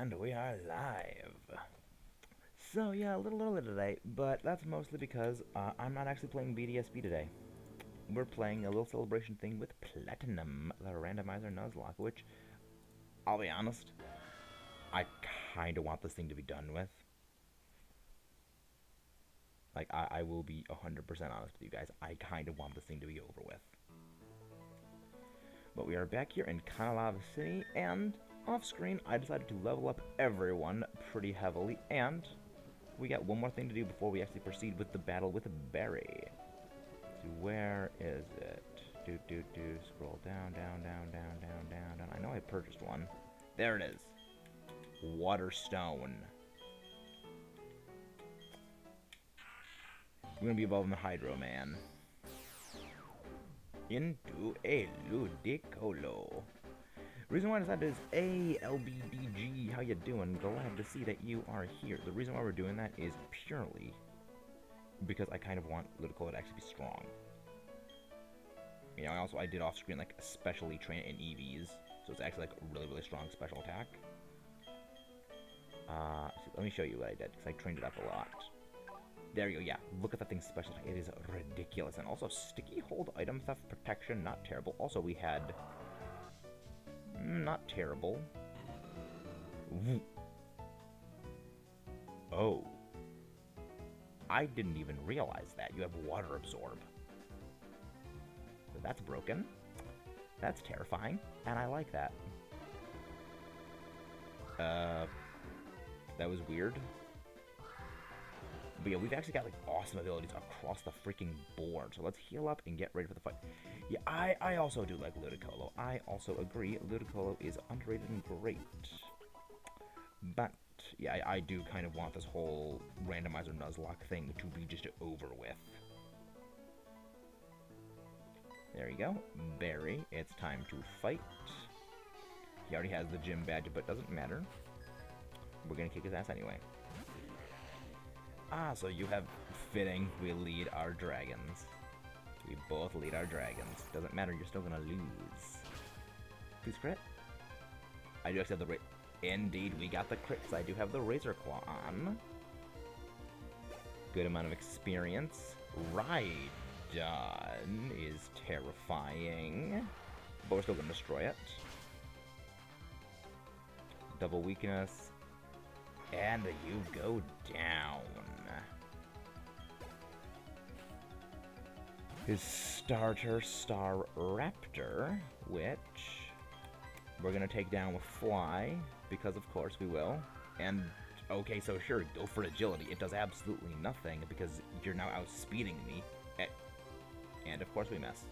And we are live. So yeah, a little early today, but that's mostly because I'm not actually playing BDSP today. We're playing a little celebration thing with Platinum Randomizer Nuzlocke, which, I'll be honest, I kinda want this thing to be done with. Like, I will be 100% honest with you guys, I kinda want this thing to be over with. But we are back here in Kanalava City, and off-screen, I decided to level up everyone pretty heavily, and we got one more thing to do before we actually proceed with the battle with Barry. So where is it? Scroll down. I know I purchased one. There it is. Waterstone. We're gonna be evolving the Hydro Man into a Ludicolo. Reason why I decided is LBDG, how you doing? Glad to see that you are here. The reason why we're doing that is purely because I kind of want Ludicolo to actually be strong. You know, I did off screen like especially train it in EVs, so it's actually like a really strong special attack. So let me show you what I did because I trained it up a lot. There you go, yeah, look at that thing's special attack. It is ridiculous. And also sticky hold, item theft protection, not terrible. Also we had not terrible. Oh. I didn't even realize that. You have water absorb. So that's broken. That's terrifying. And I like that. That was weird. But yeah, we've actually got like awesome abilities across the freaking board. So let's heal up and get ready for the fight. Yeah, I also do like Ludicolo. I also agree. Ludicolo is underrated and great. But yeah, I do kind of want this whole randomizer Nuzlocke thing to be just over with. There you go. Barry, it's time to fight. He already has the gym badge, but it doesn't matter. We're gonna kick his ass anyway. Ah, so you have fitting. We lead our dragons. We both lead our dragons. Doesn't matter, you're still gonna lose. Please crit. I do actually have the Indeed, we got the crits. I do have the Razor Claw on. Good amount of experience. Rhydon is terrifying. But we're still gonna destroy it. Double weakness. And you go down. His starter, Star Raptor, which we're gonna take down with Fly, because of course we will. And, okay, so sure, go for agility. It does absolutely nothing, because you're now outspeeding me. And of course we miss.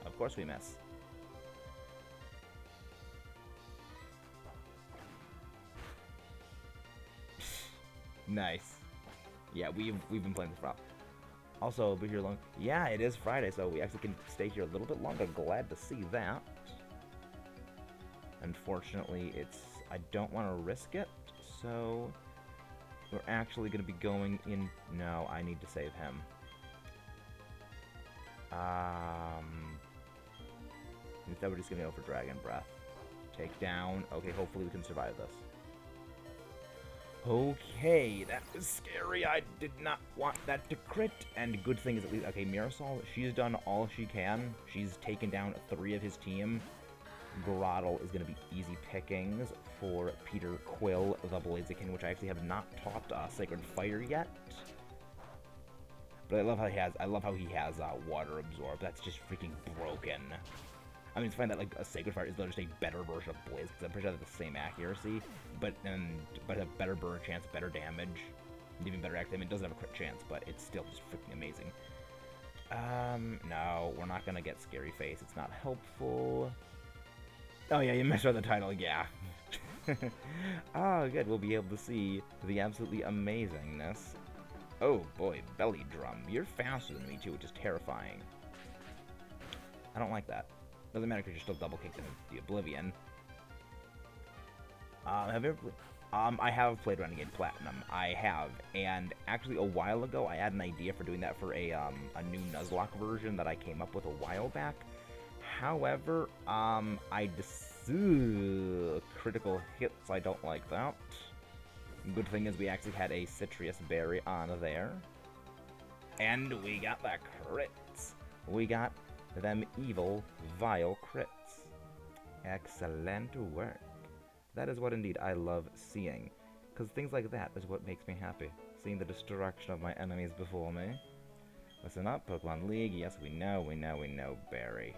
Of course we miss. Nice. Yeah, we've been playing this for a while. Also, be here long. Yeah, it is Friday, so we actually can stay here a little bit longer. Glad to see that. Unfortunately, I don't want to risk it, so we're actually going to be going in. No, I need to save him. Instead, we're just going to go for Dragon Breath. Take down. Okay, hopefully we can survive this. Okay, that was scary. I did not want that to crit. And good thing is at least, okay, Myrasal, she's done all she can. She's taken down 3 of his team. Grottle is going to be easy pickings for Peter Quill, the Blaziken, which I actually have not taught Sacred Fire yet. But I love how he has Water Absorb. That's just freaking broken. I mean, it's fine that like a Sacred Fire is just a better version of Blaze, because I'm pretty sure they have the same accuracy, but a better burn chance, better damage, and even better active. I mean, it doesn't have a crit chance, but it's still just freaking amazing. No, we're not gonna get Scary Face. It's not helpful. Oh yeah, you misread the title, yeah. Oh, good, we'll be able to see the absolutely amazingness. Oh boy, Belly Drum. You're faster than me too, which is terrifying. I don't like that. Doesn't matter because you're still double kicked in the Oblivion. Have you ever played? I have played Renegade Platinum. I have, and actually a while ago I had an idea for doing that for a new Nuzlocke version that I came up with a while back. However, I Ugh, critical hits, I don't like that. Good thing is we actually had a citrus berry on there. And we got the crits. We got them evil, vile crits. Excellent work. That is what indeed I love seeing. Because things like that is what makes me happy. Seeing the destruction of my enemies before me. Listen up, Pokemon League. Yes, we know, Barry.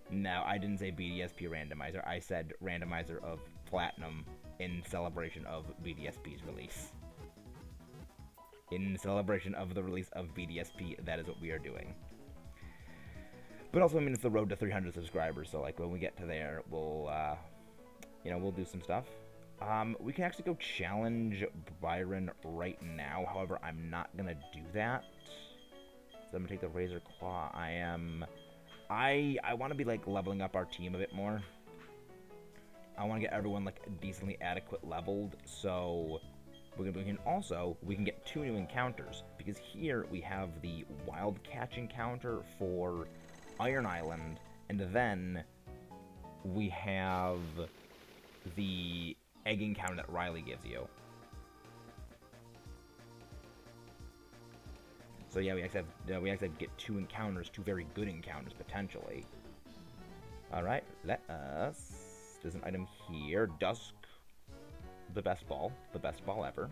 No, I didn't say BDSP randomizer. I said randomizer of Platinum in celebration of BDSP's release. In celebration of the release of BDSP, that is what we are doing. But also, I mean, it's the road to 300 subscribers, so like when we get to there, we'll, we'll do some stuff. We can actually go challenge Byron right now. However, I'm not gonna do that. So I'm gonna take the Razor Claw. I want to be like leveling up our team a bit more. I want to get everyone like decently adequate leveled, so we can get 2 new encounters, because here we have the Wild Catch encounter for Iron Island, and then we have the Egg encounter that Riley gives you. So yeah, we actually have to get 2 encounters, 2 very good encounters potentially. All right, let us. There's an item here, Dusk, the best ball ever.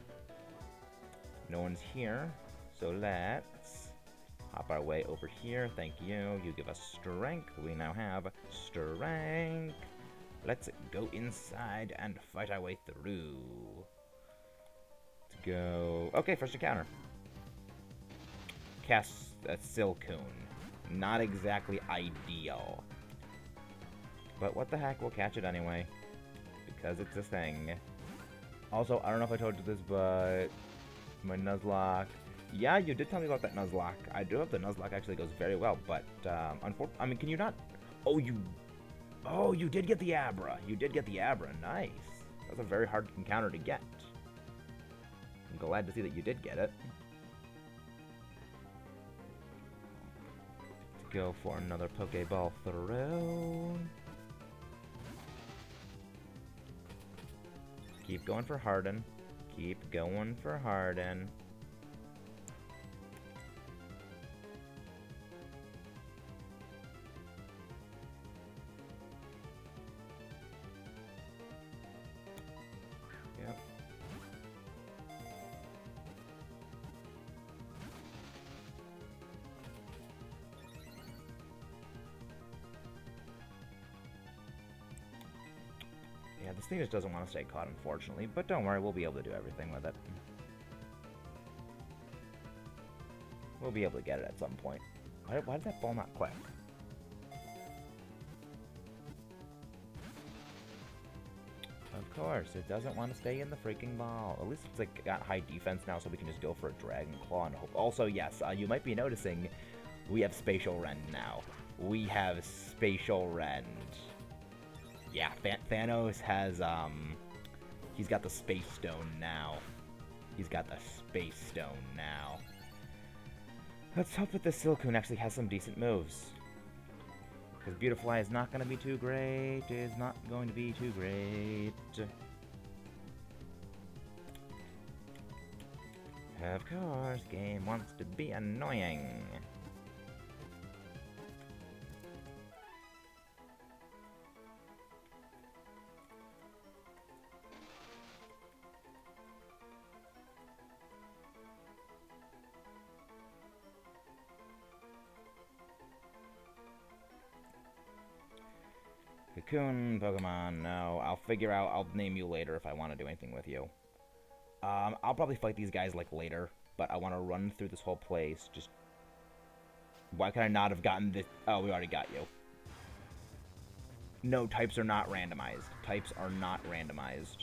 No one's here, so let's hop our way over here. Thank you. You give us strength. We now have strength. Let's go inside and fight our way through. Let's go. Okay, first encounter. Cast a Silcoon. Not exactly ideal. But what the heck, we'll catch it anyway. Because it's a thing. Also, I don't know if I told you this, but my Nuzlocke. Yeah, you did tell me about that Nuzlocke. I do hope the Nuzlocke actually goes very well, but unfortunately, I mean, can you not? Oh, you did get the Abra. You did get the Abra. Nice. That's a very hard encounter to get. I'm glad to see that you did get it. Let's go for another Pokeball throw. Keep going for Harden. Keep going for Harden. Yep. Yeah, this thing just doesn't want to stay caught, unfortunately, but don't worry, we'll be able to do everything with it. We'll be able to get it at some point. Why did that ball not click? Of course, it doesn't want to stay in the freaking ball. At least it's like got high defense now, so we can just go for a Dragon Claw and hope. Also, yes, you might be noticing we have Spatial Rend now. We have Spatial Rend. Yeah, Thanos has, he's got the Space Stone now. He's got the Space Stone now. Let's hope that the Silcoon actually has some decent moves. Because Beautifly is not going to be too great. It is not going to be too great. Of course, game wants to be annoying. Cocoon, Pokemon, no. I'll name you later if I want to do anything with you. I'll probably fight these guys, like, later, but I want to run through this whole place, just... Why could I not have gotten this? Oh, we already got you. No, types are not randomized. Types are not randomized.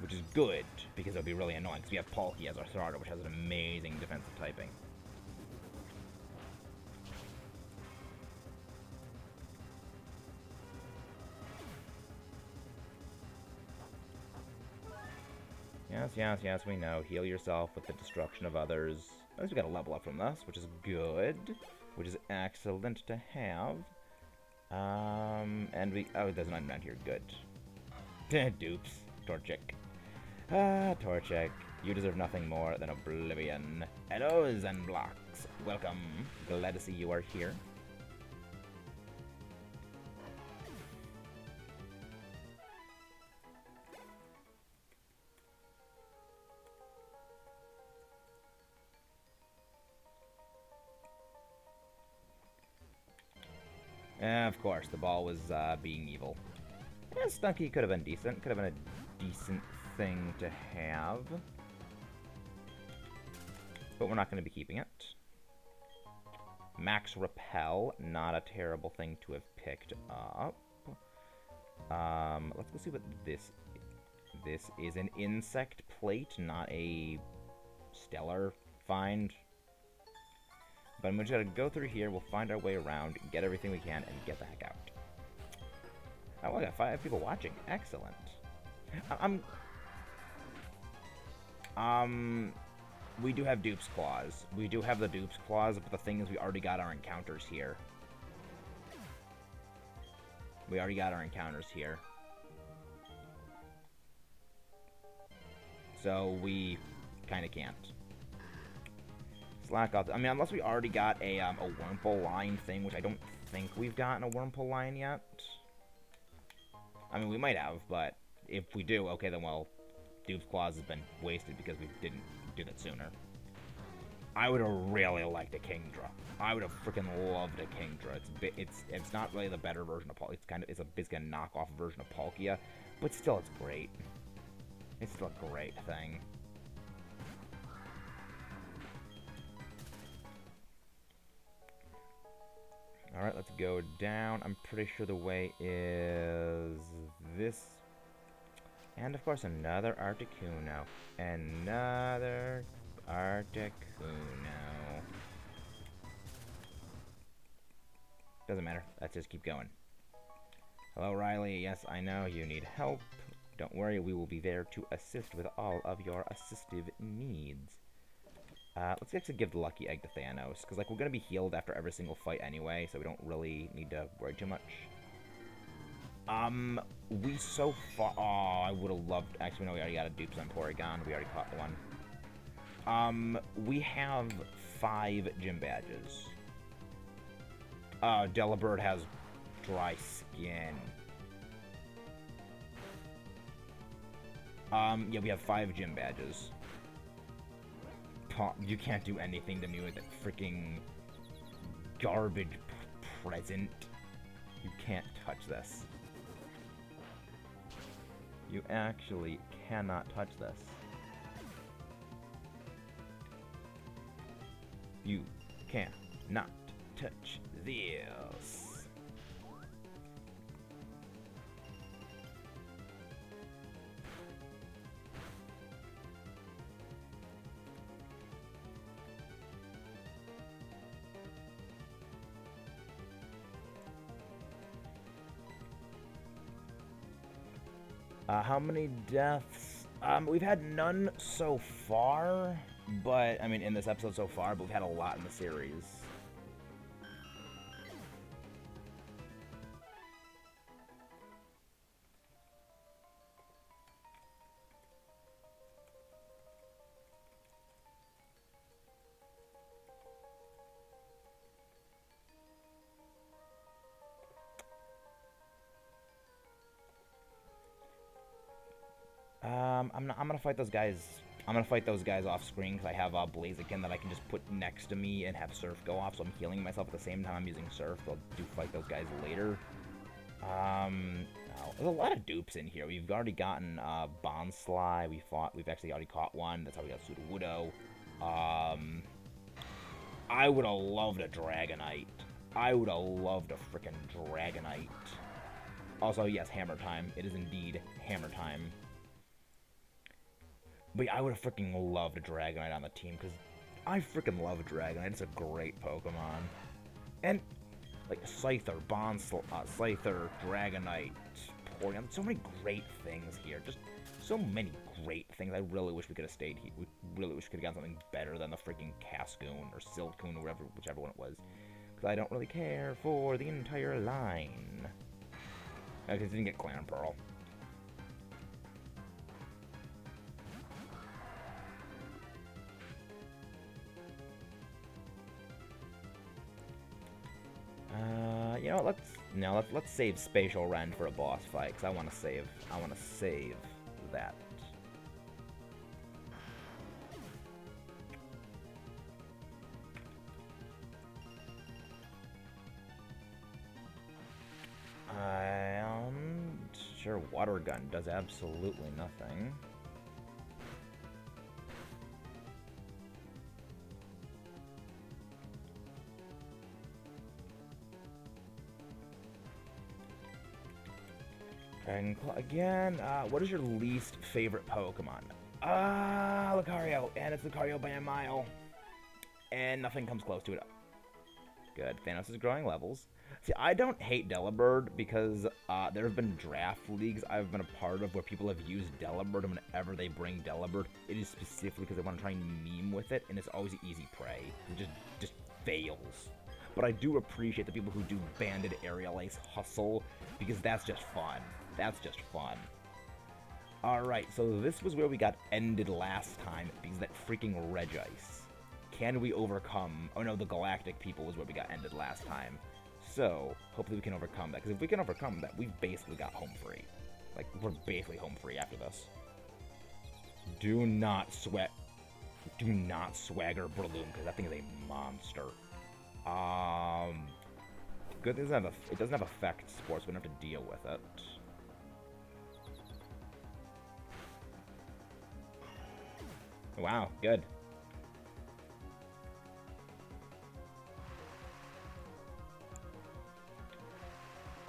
Which is good, because it would be really annoying, because we have Palkia as our starter, which has an amazing defensive typing. Yes, we know. Heal yourself with the destruction of others. At least we got a level up from this, which is good. Which is excellent to have. And we... Oh, there's none around here. Good. Dupes. Torchic. Ah, Torchic. You deserve nothing more than oblivion. Hellos and blocks. Welcome. Glad to see you are here. Of course, the ball was being evil. Yeah, Stunky could have been decent. Could have been a decent thing to have. But we're not going to be keeping it. Max Repel, not a terrible thing to have picked up. Let's go see what this is. This is an insect plate, not a stellar find. But we just gotta go through here, we'll find our way around, get everything we can, and get the heck out. Oh, I got 5 people watching. Excellent. We do have Dupe's Claws. We do have the Dupe's Claws, but the thing is we already got our encounters here. We already got our encounters here. So we kinda can't. Slack off. I mean, unless we already got a Wurmple line thing, which I don't think we've gotten a Wurmple line yet. I mean, we might have, but if we do, okay, then, well, Dupe's Claws has been wasted because we didn't do that sooner. I would have really liked a Kingdra. I would have freaking loved a Kingdra. It's not really the better version of Palkia. It's basically a knockoff version of Palkia, but still, it's great. It's still a great thing. Alright, let's go down. I'm pretty sure the way is this. And of course another Articuno. Another Articuno. Doesn't matter. Let's just keep going. Hello, Riley. Yes, I know you need help. Don't worry, we will be there to assist with all of your assistive needs. Let's actually give the Lucky Egg to Thanos, because, like, we're going to be healed after every single fight anyway, so we don't really need to worry too much. We so far... Oh, I would have loved... Actually, no, we already got a dupes on Porygon. We already caught one. We have 5 gym badges. Delibird has dry skin. Yeah, we have 5 gym badges. You can't do anything to me with that freaking garbage present. You can't touch this. You actually cannot touch this. You cannot touch this. How many deaths? We've had none so far, but, I mean, in this episode so far, but we've had a lot in the series. I'm gonna fight those guys. I'm gonna fight those guys off screen because I have Blaziken that I can just put next to me and have Surf go off, so I'm healing myself at the same time I'm using Surf. I'll fight those guys later. There's a lot of dupes in here. We've already gotten Bonsly. We've actually already caught one. That's how we got Sudowoodo. I would have loved a Dragonite. I would have loved a freaking Dragonite. Also, yes, Hammer Time. It is indeed Hammer Time. But yeah, I would have freaking loved a Dragonite on the team, because I freaking love Dragonite. It's a great Pokemon. And, like, Scyther, Scyther, Dragonite, Porygon. So many great things here. Just so many great things. I really wish we could have stayed here. We really wish we could have gotten something better than the freaking Cascoon or Silcoon or whichever one it was. I don't really care for the entire line. Because I didn't get Clan Pearl. You know what, let's save Spatial Rend for a boss fight, because I want to save that. Sure, Water Gun does absolutely nothing. Dragon Claw again. What is your least favorite Pokemon? Lucario, and it's Lucario by a mile. And nothing comes close to it. Good. Thanos is growing levels. See, I don't hate Delibird because there have been draft leagues I've been a part of where people have used Delibird, and whenever they bring Delibird, it is specifically because they want to try and meme with it, and it's always easy prey. It just fails. But I do appreciate the people who do Banded Aerial Ace Hustle, because that's just fun. That's just fun. Alright, so this was where we got ended last time, because that freaking Regice. Can we overcome... Oh no, the Galactic people was where we got ended last time. So, hopefully we can overcome that, because if we can overcome that, we've basically got home free. Like, we're basically home free after this. Do not swagger Breloom, because that thing is a monster. Good thing it doesn't have effect sports, so we don't have to deal with it. Wow, good.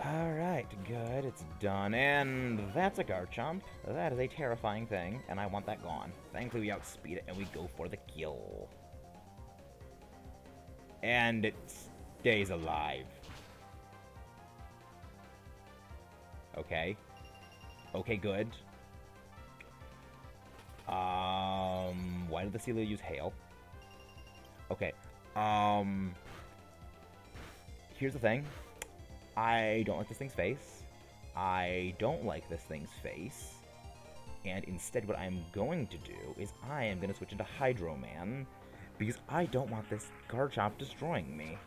Alright, good, it's done, and that's a Garchomp. That is a terrifying thing, and I want that gone. Thankfully we outspeed it, and we go for the kill. And it stays alive. Okay. Okay, good. Why did the Celia use Hail? Okay. Here's the thing. I don't like this thing's face. I don't like this thing's face. And instead what I'm going to do is I am going to switch into Hydro Man, because I don't want this Garchomp destroying me.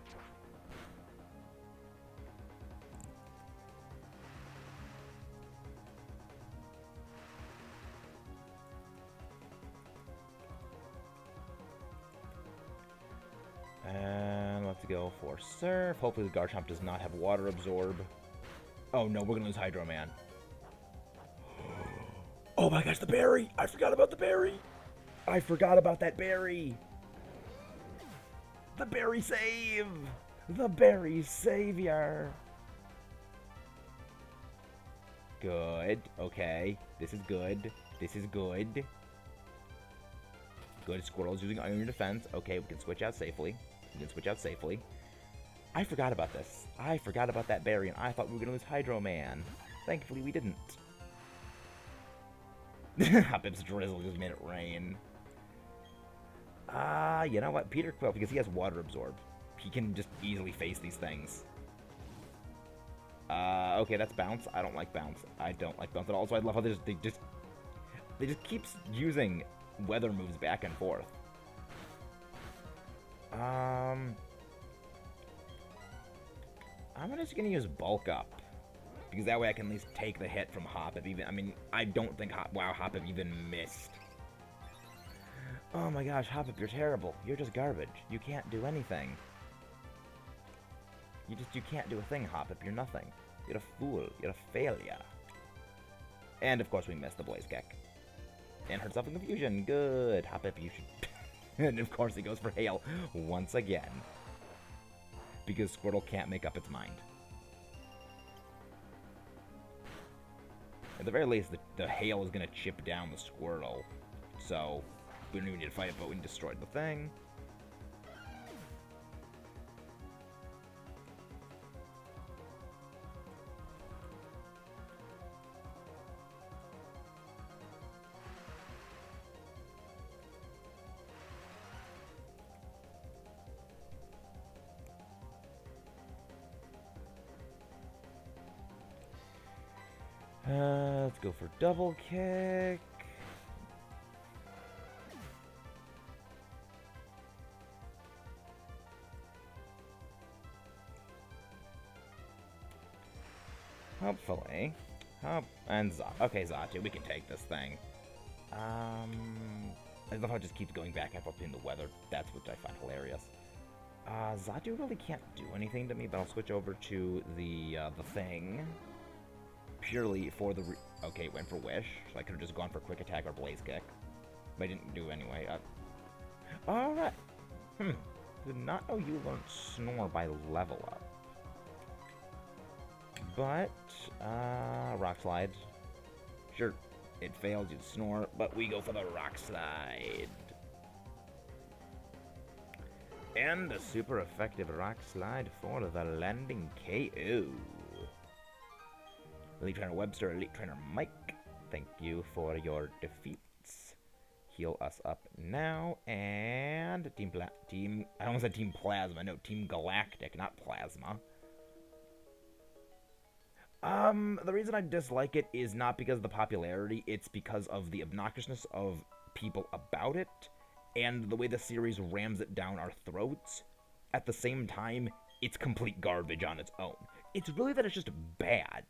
And let's go for Surf. Hopefully the Garchomp does not have Water Absorb. Oh no, we're gonna lose Hydro Man. Oh my gosh, the berry! I forgot about the berry! I forgot about that berry! The berry save! The berry savior! Good. Okay. This is good. This is good. Good. Squirtle's using Iron Defense. Okay, we can switch out safely. I forgot about this. I forgot about that berry, and I thought we were going to lose Hydro Man. Thankfully, we didn't. Hoppip's Drizzle just made it rain. You know what? Peter Quill, because he has Water Absorb. He can just easily face these things. Okay, that's Bounce. I don't like Bounce. I don't like Bounce at all. So I love how they just keeps using weather moves back and forth. I'm just gonna use Bulk Up, because that way I can at least take the hit from Hoppip. Even, I mean, I don't think Hoppip even missed. Oh my gosh, Hoppip, you're terrible. You're just garbage. You can't do anything. You can't do a thing, Hoppip. You're nothing. You're a fool. You're a failure. And of course we missed the Blaze Kick. And hurt self in confusion. Good. Hoppip, you should... And of course he goes for Hail once again. Because Squirtle can't make up its mind. At the very least, the Hail is going to chip down the Squirtle. So, we don't even need to fight it, but we destroyed the thing. Let's go for double kick. Hopefully. And okay, Zatu, we can take this thing. I love how it just keeps going back and forth in the weather. That's what I find hilarious. Zatu really can't do anything to me, but I'll switch over to the thing. Purely for the okay, it went for Wish, so I could have just gone for Quick Attack or Blaze Kick. But I didn't do anyway. Alright. Did not know you learned Snore by level up. But, Rock Slide. Sure, it failed, you'd Snore, but we go for the Rock Slide. And a super effective Rock Slide for the landing KO. Elite Trainer Webster, Elite Trainer Mike, thank you for your defeats. Heal us up now, and I almost said Team Plasma, no, Team Galactic, not Plasma. The reason I dislike it is not because of the popularity, it's because of the obnoxiousness of people about it, and the way the series rams it down our throats. At the same time, it's complete garbage on its own. It's really that it's just bad,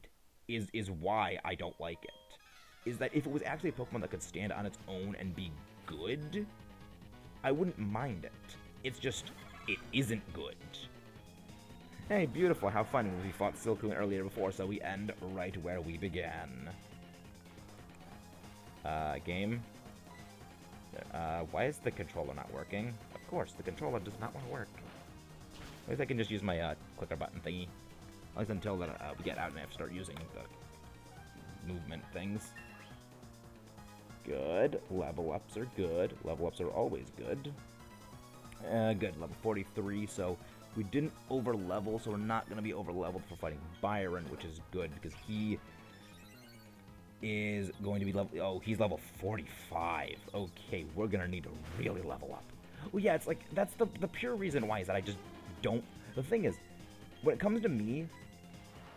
is why I don't like it. Is that if it was actually a Pokemon that could stand on its own and be good, I wouldn't mind it. It's just, it isn't good. Hey, beautiful, how fun. We fought Silcoon earlier before, so we end right where we began. Game. Why is the controller not working? Of course, the controller does not want to work. At least I can just use my clicker button thingy. At least until we get out and I have to start using the movement things. Good. Level ups are good. Level ups are always good. Good. Level 43, so we didn't over-level, so we're not going to be over-leveled for fighting Byron, which is good, because he is going to be level... Oh, he's level 45. Okay, we're going to need to really level up. Well, yeah, it's like, that's the pure reason why, is that I just don't... The thing is, when it comes to me,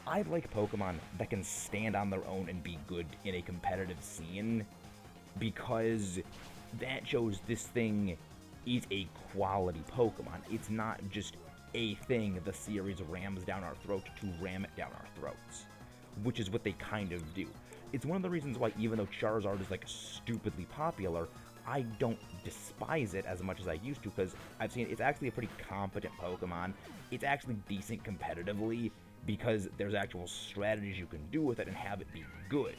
I like Pokemon that can stand on their own and be good in a competitive scene, because that shows this thing is a quality Pokemon. It's not just a thing the series rams down our throat to ram it down our throats, which is what they kind of do. It's one of the reasons why, even though Charizard is like stupidly popular, I don't despise it as much as I used to, because I've seen it's actually a pretty competent Pokemon. It's actually decent competitively, because there's actual strategies you can do with it and have it be good.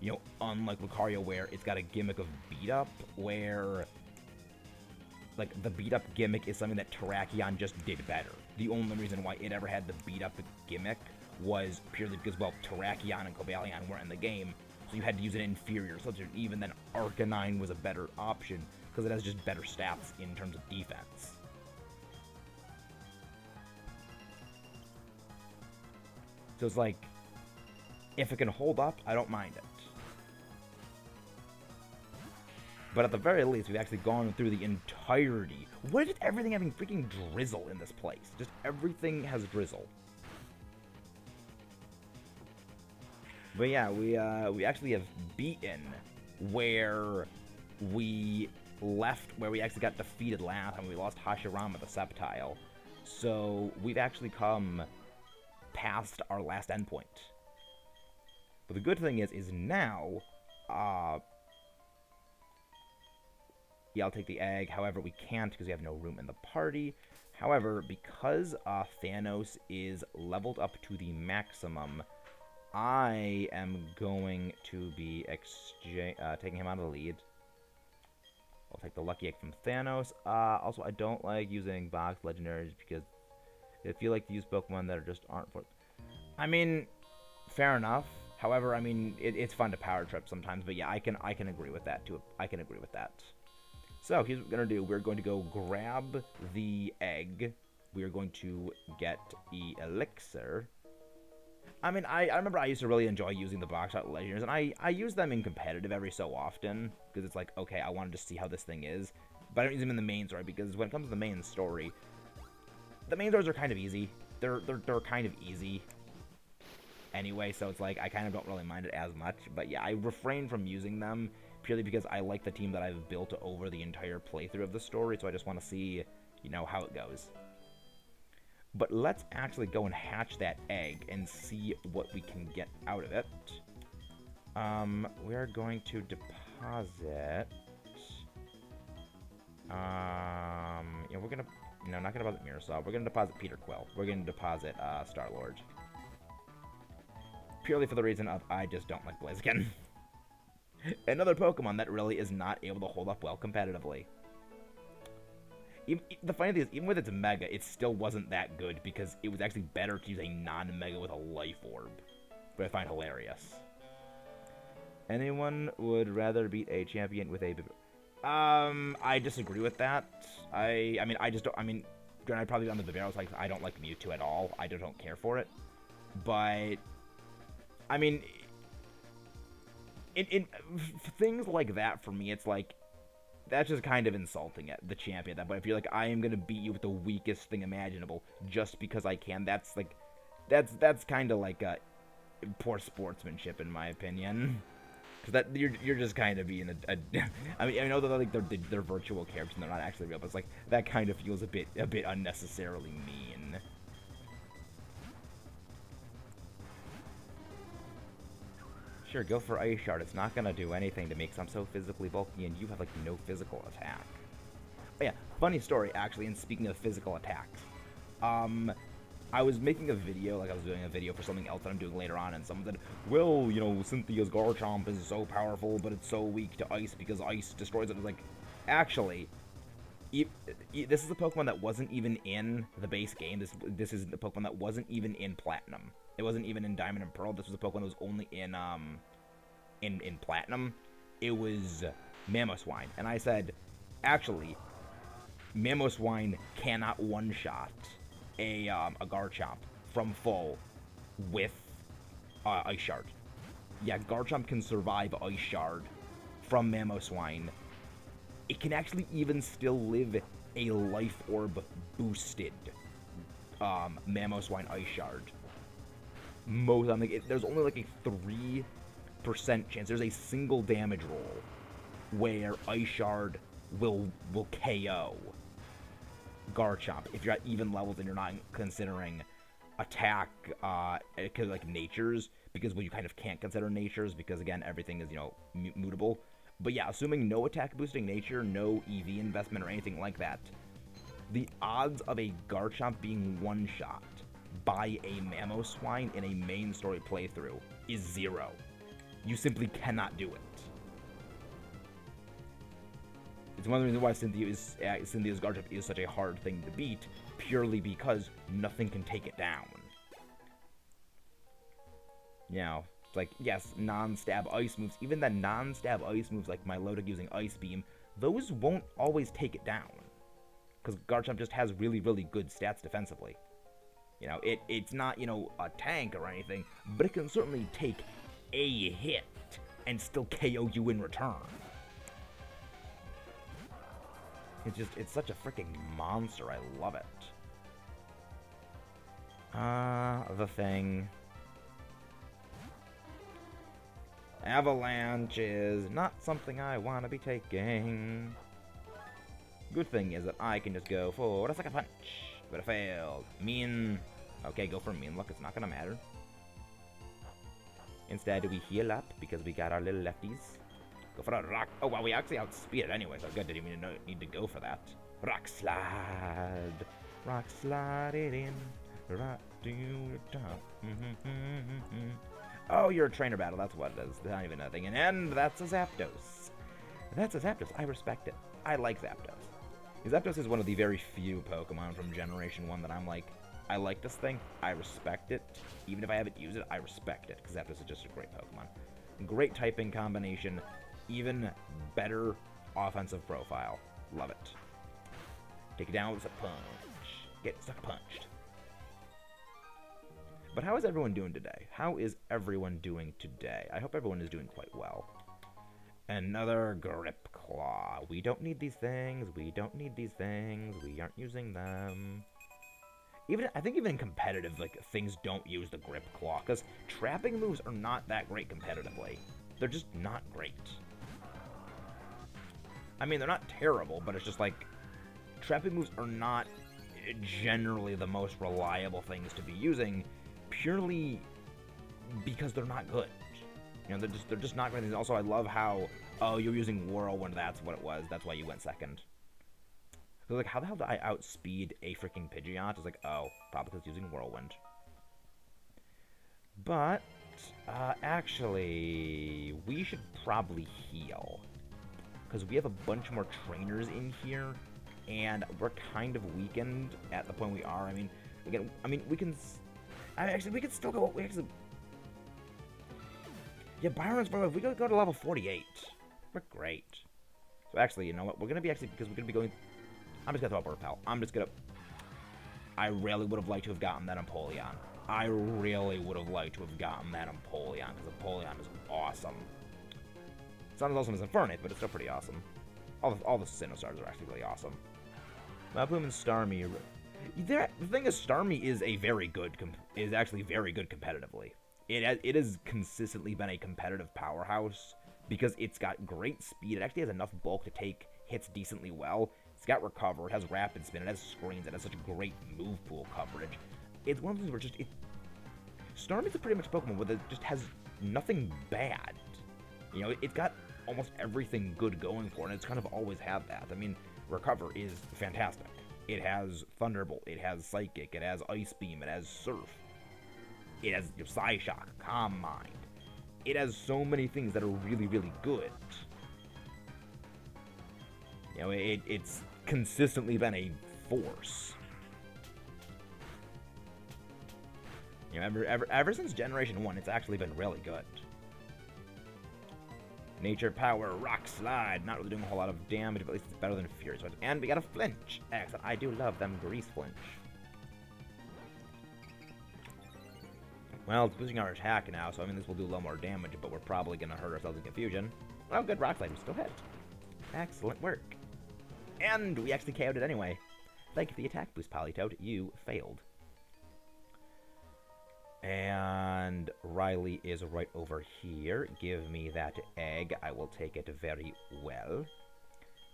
You know, unlike Lucario, where it's got a gimmick of beat up, where like the beat up gimmick is something that Terrakion just did better. The only reason why it ever had the beat up gimmick was purely because, well, Terrakion and Cobalion weren't in the game, so you had to use an inferior substitute. Even then, Arcanine was a better option, because it has just better stats in terms of defense. So it's like, if it can hold up, I don't mind it. But at the very least, we've actually gone through the entirety. What is everything having freaking drizzle in this place? Just everything has drizzle. But yeah, we actually have beaten where we left, where we actually got defeated last time. We lost Hashirama the Sceptile. So we've actually come past our last endpoint. But the good thing is now, yeah, I'll take the egg. However, we can't because we have no room in the party. However, because Thanos is leveled up to the maximum, I am going to be taking him out of the lead. I'll take the lucky egg from Thanos. Also, I don't like using box legendaries because I feel like to use Pokemon that just aren't for... I mean, fair enough. However, I mean, it's fun to power trip sometimes. But yeah, I can agree with that too. I can agree with that. So here's what we're going to do. We're going to go grab the egg. We are going to get the elixir. I mean, I remember I used to really enjoy using the box art legendaries, and I use them in competitive every so often, because it's like, okay, I wanted to see how this thing is. But I don't use them in the main story, because when it comes to the main story, the main stories are kind of easy. They're kind of easy. anyway, so it's like I kind of don't really mind it as much. But yeah, I refrain from using them purely because I like the team that I've built over the entire playthrough of the story, so I just want to see, you know, how it goes. But let's actually go and hatch that egg and see what we can get out of it. We're going to deposit... yeah, we're gonna... No, not gonna deposit Myrasal. We're gonna deposit Peter Quill. We're gonna deposit, Star-Lord. Purely for the reason of I just don't like Blaziken. Another Pokemon that really is not able to hold up well competitively. The funny thing is, even with its Mega, it still wasn't that good because it was actually better to use a non-Mega with a Life Orb. But I find hilarious. Anyone would rather beat a champion with a... I disagree with that. I mean, I just don't... I mean, granted, probably on the Bibarel's, like, I don't like Mewtwo at all. I just don't care for it. But... I mean... In things like that, for me, it's like... That's just kind of insulting at the champion. But if you're like, I am gonna beat you with the weakest thing imaginable just because I can, that's like... That's kind of like, poor sportsmanship, in my opinion. Because that you're just kind of being a I mean, I know that like they're virtual characters and they're not actually real, but it's like that kind of feels a bit unnecessarily mean. Sure, go for Ice Shard. It's not gonna do anything to make some so physically bulky, and you have like no physical attack. Oh yeah, funny story actually. And speaking of physical attacks, I was making a video, like I was doing a video for something else that I'm doing later on, and someone said, well, you know, Cynthia's Garchomp is so powerful, but it's so weak to ice because ice destroys it. It's like, actually, this is a Pokemon that wasn't even in the base game. This is the Pokemon that wasn't even in Platinum. It wasn't even in Diamond and Pearl. This was a Pokemon that was only in Platinum. It was Mamoswine. And I said, actually, Mamoswine cannot one-shot a Garchomp from full with Ice Shard. Yeah, Garchomp can survive Ice Shard from Mamoswine. It can actually even still live a Life Orb boosted Mamoswine Ice Shard. Most, I'm like, there's only like a 3% chance. There's a single damage roll where Ice Shard will KO Garchomp if you're at even levels and you're not considering attack like natures, because well, you kind of can't consider natures because again everything is, you know, mutable. But yeah, assuming no attack boosting nature, no EV investment or anything like that, the odds of a Garchomp being one shot by a Mamoswine in a main story playthrough is 0. You simply cannot do it. It's one of the reasons why Cynthia's Garchomp is such a hard thing to beat, purely because nothing can take it down. You know, it's like, yes, non-stab ice moves, even the non-stab ice moves like Milotic using Ice Beam, those won't always take it down. Because Garchomp just has really, really good stats defensively. You know, it's not, you know, a tank or anything, but it can certainly take a hit and still KO you in return. It's such a freaking monster. I love it. The thing. Avalanche is not something I want to be taking. Good thing is that I can just go for a second punch. But it failed. Mean. Okay, go for mean. Look, it's not gonna matter. Instead, we heal up because we got our little lefties. Go for a rock. Oh, well, we actually outspeed it anyway, so good. Didn't even need to go for that. Rock slide. Rock slide it in. Rock to the top. Oh, you're a trainer battle. That's what it is. Not even nothing. And that's a Zapdos. That's a Zapdos. I respect it. I like Zapdos. Zapdos is one of the very few Pokemon from Generation 1 that I'm like, I like this thing. I respect it. Even if I haven't used it, I respect it. Because Zapdos is just a great Pokemon. Great typing combination. Even better offensive profile. Love it. Take it down with a punch. Get sucker punched. But how is everyone doing today? How is everyone doing today? I hope everyone is doing quite well. Another Grip Claw. We don't need these things. We don't need these things. We aren't using them. I think even in competitive, like, things don't use the Grip Claw, because trapping moves are not that great competitively. They're just not great. I mean, they're not terrible, but it's just like, trapping moves are not generally the most reliable things to be using, purely because they're not good. You know, they're just not great. Also, I love how, oh, you're using Whirlwind, that's what it was, that's why you went second. So like, how the hell did I outspeed a freaking Pidgeot? It's like, oh, probably because using Whirlwind. But, actually, we should probably heal. Because we have a bunch more trainers in here, and we're kind of weakened at the point we are. I mean, we can still go, yeah, Byron's brother, if we go to level 48, we're great. So actually, you know what, we're going to be because we're going to be going, I'm just going to throw up a repel. I really would have liked to have gotten that Empoleon. I really would have liked to have gotten that Empoleon, because Empoleon is awesome. It's not as awesome as Infernape, but it's still pretty awesome. All the Sinnohstars are actually really awesome. Maboom and Starmie. The thing is, Starmie is actually very good competitively. It has consistently been a competitive powerhouse because it's got great speed. It actually has enough bulk to take hits decently well. It's got Recover, it has Rapid Spin, it has Screens, it has such great move pool coverage. It's one of those where Starmie's a pretty much Pokemon where it just has nothing bad. You know, it's got almost everything good going for it, and it's kind of always had that. I mean, Recover is fantastic. It has Thunderbolt, it has Psychic, it has Ice Beam, it has Surf. It has Psyshock, Calm Mind. It has so many things that are really, really good. You know, it's consistently been a force. You know, ever since Generation 1, it's actually been really good. Nature Power, Rock Slide, not really doing a whole lot of damage, but at least it's better than Fury Switch. And we got a Flinch. Excellent. I do love them Grease Flinch. Well, it's boosting our attack now, so I mean this will do a little more damage, but we're probably going to hurt ourselves in Confusion. Well, good Rock Slide, we still hit. Excellent work. And we actually KO'd it anyway. Thank you for the attack boost, Politoed. You failed. And Riley is right over here. Give me that egg. I will take it very well.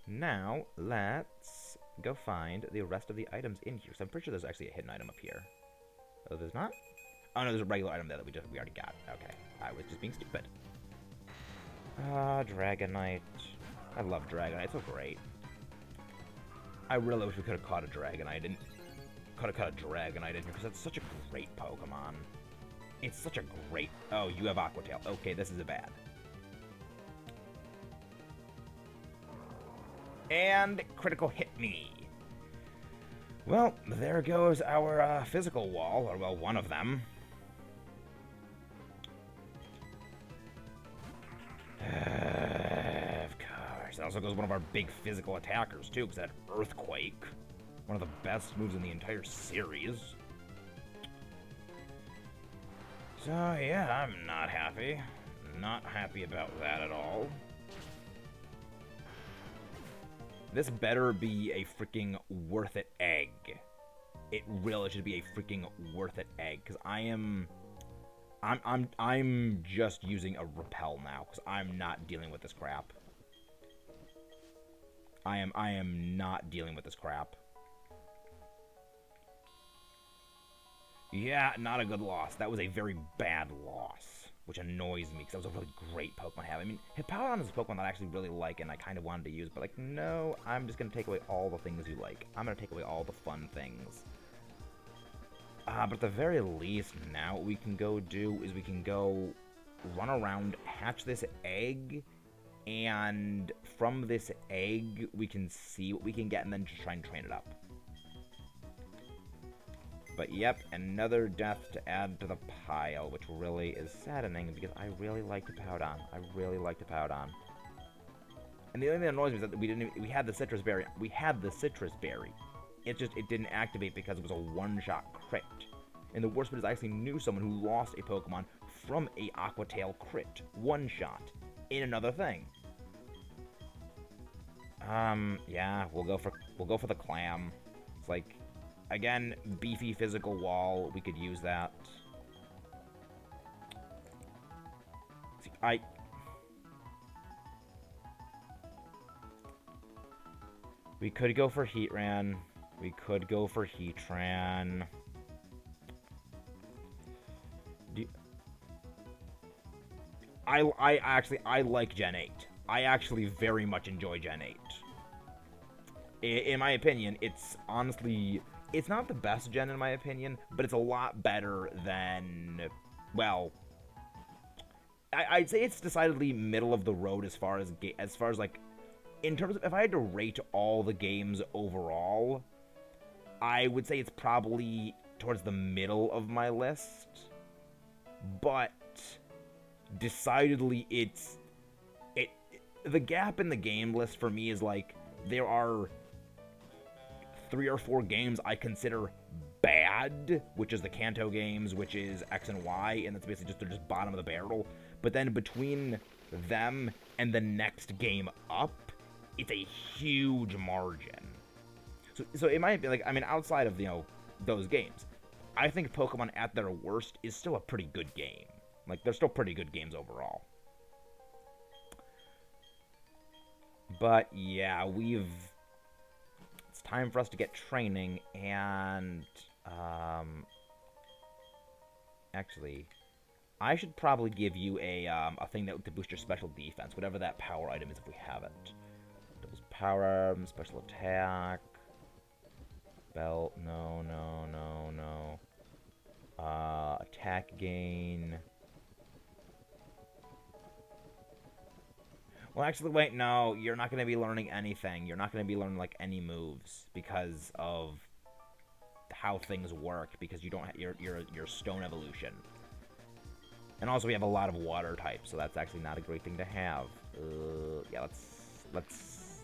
Now, let's go find the rest of the items in here. So I'm pretty sure there's actually a hidden item up here. Oh, there's not? Oh, no, there's a regular item there that we already got. Okay, I was just being stupid. Dragonite. I love Dragonite. It's so great. I really wish we could have caught a Dragonite in here, because that's such a great Pokemon. It's such a great... Oh, you have Aqua Tail. Okay, this is a bad. And critical hit me. Well, there goes our physical wall, or well, one of them. Of course. It also goes one of our big physical attackers, too, because that Earthquake. One of the best moves in the entire series. So, yeah, I'm not happy. Not happy about that at all. This better be a freaking worth it egg. It really should be a freaking worth it egg, because I'm just using a repel now, because I'm not dealing with this crap. I am not dealing with this crap. Yeah, not a good loss. That was a very bad loss, which annoys me, because that was a really great Pokemon to have. I mean, Hippowdon is a Pokemon that I actually really like, and I kind of wanted to use, but like, no, I'm just going to take away all the things you like. I'm going to take away all the fun things. But at the very least, now what we can go do is we can go run around, hatch this egg, and from this egg, we can see what we can get, and then just try and train it up. But yep, another death to add to the pile, which really is saddening because I really like Hippowdon. I really like Hippowdon. And the only thing that annoys me is that we had the citrus berry. We had the citrus berry. It didn't activate because it was a one-shot crit. And the worst part is I actually knew someone who lost a Pokemon from a Aqua Tail crit. One shot. In another thing. Yeah, we'll go for the clam. It's like, Again, beefy physical wall. We could use that. See, we could go for Heatran. We could go for Heatran. I like Gen 8. I actually very much enjoy Gen 8. In my opinion, it's honestly... It's not the best gen, in my opinion, but it's a lot better than... Well... I'd say it's decidedly middle of the road as far as like... In terms of... If I had to rate all the games overall, I would say it's probably towards the middle of my list. But... Decidedly, the gap in the game list for me is like... There are 3 or 4 games I consider bad, which is the Kanto games, which is X and Y, and that's basically they're just bottom of the barrel. But then between them and the next game up, it's a huge margin. So it might be like, I mean, outside of, those games, I think Pokemon at their worst is still a pretty good game. Like, they're still pretty good games overall. But yeah, it's time for us to get training, and, actually, I should probably give you a thing to boost your special defense, whatever that power item is if we have it. Doubles power, special attack, belt, no. Attack gain. Well, actually, wait, no, you're not going to be learning anything. You're not going to be learning, like, any moves because of how things work, because you don't have your stone evolution. And also, we have a lot of water types, so that's actually not a great thing to have. Yeah, let's...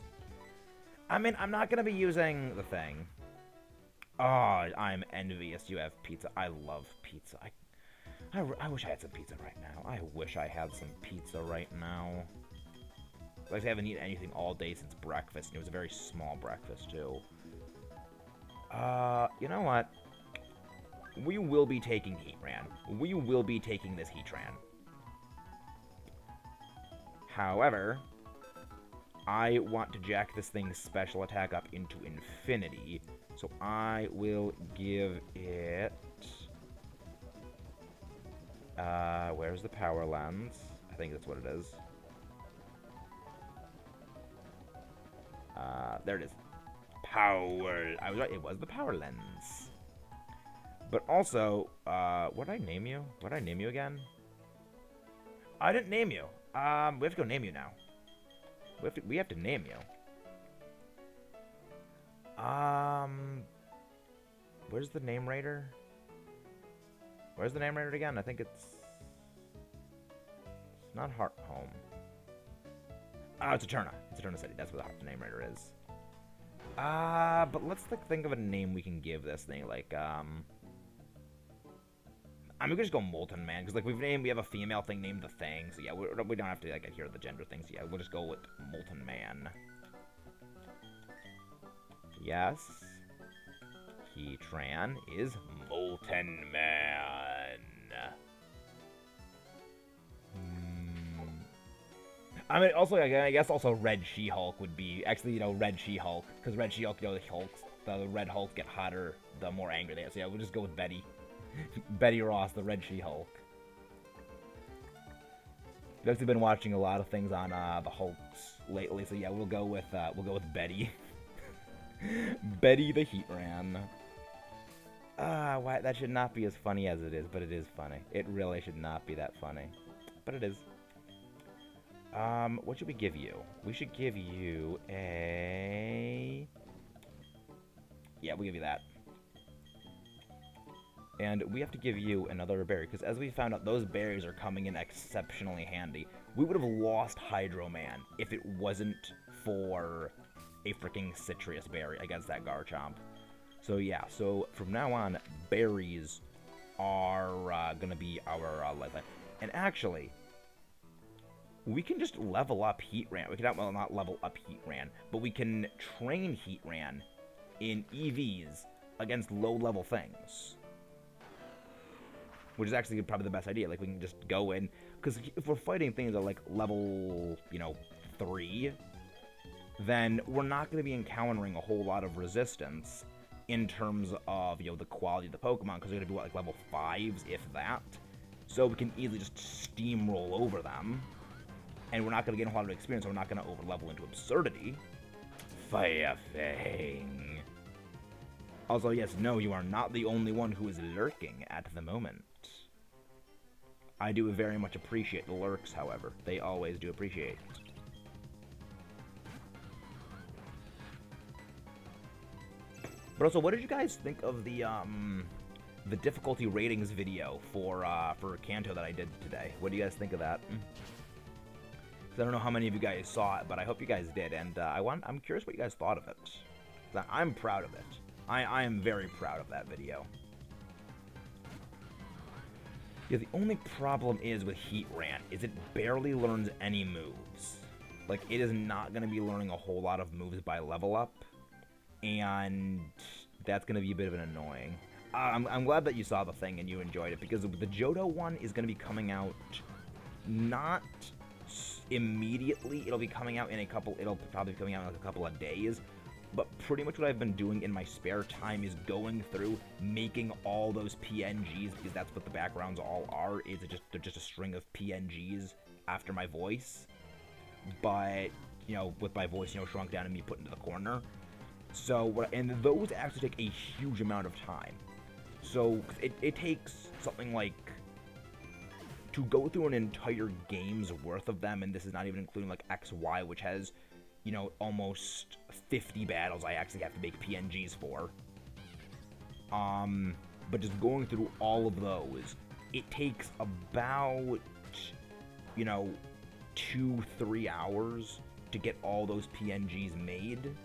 I mean, I'm not going to be using the thing. Oh, I'm envious you have pizza. I love pizza. I wish I had some pizza right now. I wish I had some pizza right now. Like, I haven't eaten anything all day since breakfast, and it was a very small breakfast, too. You know what? We will be taking Heatran. We will be taking this Heatran. However, I want to jack this thing's special attack up into infinity, so I will give it... where's the power lens? I think that's what it is. There it is. Power... I was right, it was the power lens. But also, what did I name you? What did I name you again? I didn't name you. We have to go name you now. We have to name you. Where's the name rater? Where's the name rater again? I think it's not Heart Home. Oh, it's Eterna. It's Eterna City. That's what the name rater is. But let's think of a name we can give this thing. Like, I mean, we could just go Molten Man, because, like, we have a female thing named the Thing, so yeah, we don't have to, like, adhere to the gender things. Yeah, we'll just go with Molten Man. Yes. Heatran is Molten Man. I mean, also, I guess also Red She-Hulk would be, actually, Red She-Hulk, because Red She-Hulk, the Red Hulks get hotter the more angry they are, so yeah, we'll just go with Betty. Betty Ross, the Red She-Hulk. I've actually been watching a lot of things on the Hulks lately, so yeah, we'll go with Betty. Betty the Heatran. Why that should not be as funny as it is, but it is funny. It really should not be that funny, but it is. What should we give you? We should give you a... Yeah, we'll give you that. And we have to give you another berry, because as we found out, those berries are coming in exceptionally handy. We would have lost Hydro Man if it wasn't for a freaking Citrus berry against that Garchomp. So yeah, so from now on, berries are going to be our lifeline. And actually, we can just level up Heatran. We can, well, not level up Heatran, but we can train Heatran in EVs against low-level things. Which is actually probably the best idea. Like, we can just go in, because if we're fighting things at, like, level, 3, then we're not going to be encountering a whole lot of resistance in terms of, the quality of the Pokemon, because they're going to be, like, level 5s, if that. So we can easily just steamroll over them, and we're not going to get a lot of experience, so we're not going to over-level into absurdity. Firefang. Also, yes, no, you are not the only one who is lurking at the moment. I do very much appreciate the lurks, however. They always do appreciate. But also, what did you guys think of the difficulty ratings video for Kanto that I did today? What do you guys think of that? I don't know how many of you guys saw it, but I hope you guys did, and I'm curious what you guys thought of it. I'm proud of it. I am very proud of that video. Yeah, the only problem is with Heatran is it barely learns any moves. Like, it is not going to be learning a whole lot of moves by level up, and that's going to be a bit of an annoying. I'm glad that you saw the thing and you enjoyed it, because the Johto one is going to be coming out not immediately. It'll be coming out in it'll probably be coming out in like a couple of days. But pretty much what I've been doing in my spare time is going through, making all those PNGs, because that's what the backgrounds all are. They're just a string of PNGs after my voice. But, with my voice, shrunk down and me put into the corner. So, and those actually take a huge amount of time. So, it takes something like, to go through an entire game's worth of them, and this is not even including, like, XY, which has, almost 50 battles I actually have to make PNGs for. But just going through all of those, it takes about, 2-3 hours to get all those PNGs made.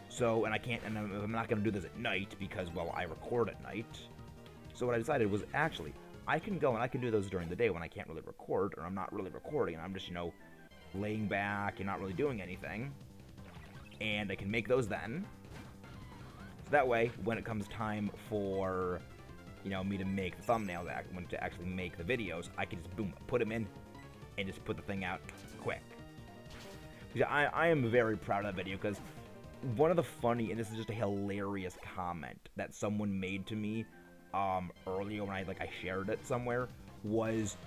So, and I'm not going to do this at night because, well, I record at night. So what I decided was, actually, I can go and I can do those during the day when I can't really record, or I'm not really recording, and I'm just, laying back and not really doing anything. And I can make those then. So that way, when it comes time for, me to make the thumbnails, to actually make the videos, I can just, boom, put them in and just put the thing out quick. Yeah, I am very proud of that video, because one of the funny, and this is just a hilarious comment that someone made to me earlier when I shared it somewhere, was,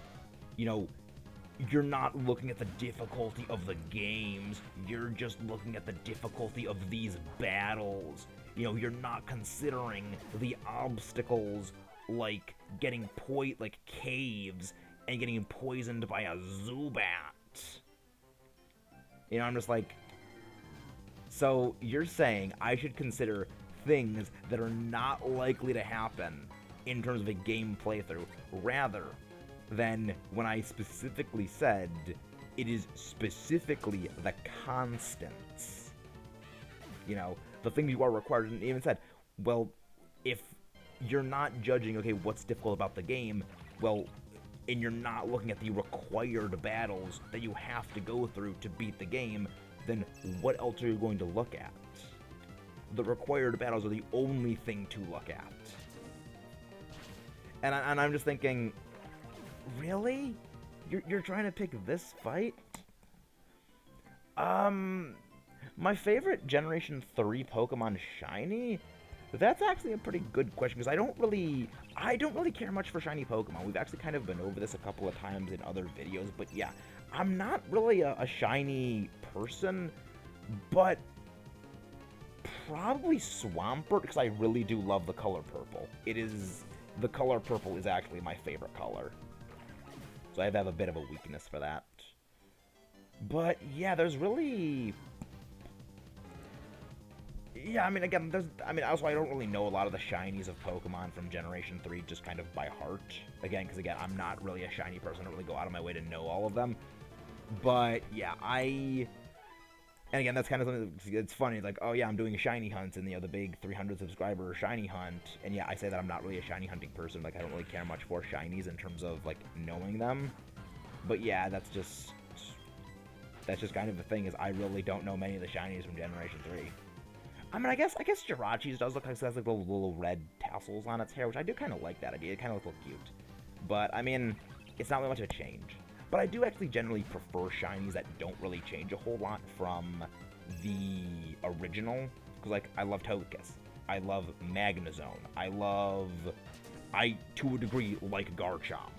you're not looking at the difficulty of the games, you're just looking at the difficulty of these battles. You're not considering the obstacles like getting like caves and getting poisoned by a Zubat. I'm just like, so you're saying I should consider things that are not likely to happen in terms of a game playthrough, rather than when I specifically said it is specifically the constants. The things you are required, and even said, well, if you're not judging, okay, what's difficult about the game, well, and you're not looking at the required battles that you have to go through to beat the game, then what else are you going to look at? The required battles are the only thing to look at. And I'm just thinking, really? You're trying to pick this fight? My favorite Generation 3 Pokemon Shiny? That's actually a pretty good question, because I don't really care much for shiny Pokemon. We've actually kind of been over this a couple of times in other videos, but yeah, I'm not really a shiny person, but probably Swampert, because I really do love the color purple. The color purple is actually my favorite color. So I have a bit of a weakness for that. But yeah, there's really... Yeah, I mean, again, also I don't really know a lot of the shinies of Pokemon from Generation 3 just kind of by heart. Again, because again, I'm not really a shiny person. I don't really go out of my way to know all of them. But yeah, and again, that's kind of something, it's funny, like, oh yeah, I'm doing a shiny hunt, and the big 300 subscriber shiny hunt, and yeah, I say that I'm not really a shiny hunting person, like, I don't really care much for shinies in terms of, like, knowing them. But yeah, that's just kind of the thing, is I really don't know many of the shinies from Generation 3. I mean, I guess Jirachi's does look like it has like little red tassels on its hair, which I do kind of like that idea. It kind of looks cute. But, I mean, it's not really much of a change. But I do actually generally prefer shinies that don't really change a whole lot from the original. Because, like, I love Togekiss. I love Magnezone. I, to a degree, like Garchomp.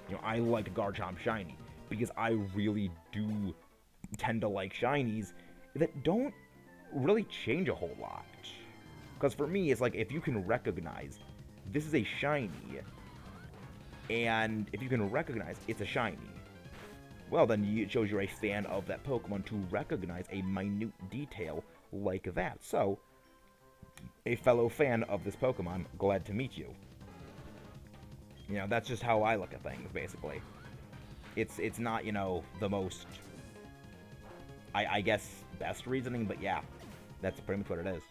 You know, I like Garchomp shiny. Because I really do tend to like shinies that don't really change a whole lot. Because for me, it's like, if you can recognize this is a shiny, and if you can recognize it's a shiny, well, then it shows you're a fan of that Pokemon to recognize a minute detail like that. So, a fellow fan of this Pokemon, glad to meet you. You know, that's just how I look at things, basically. It's not, you know, the most, I guess, best reasoning, but yeah, that's pretty much what it is.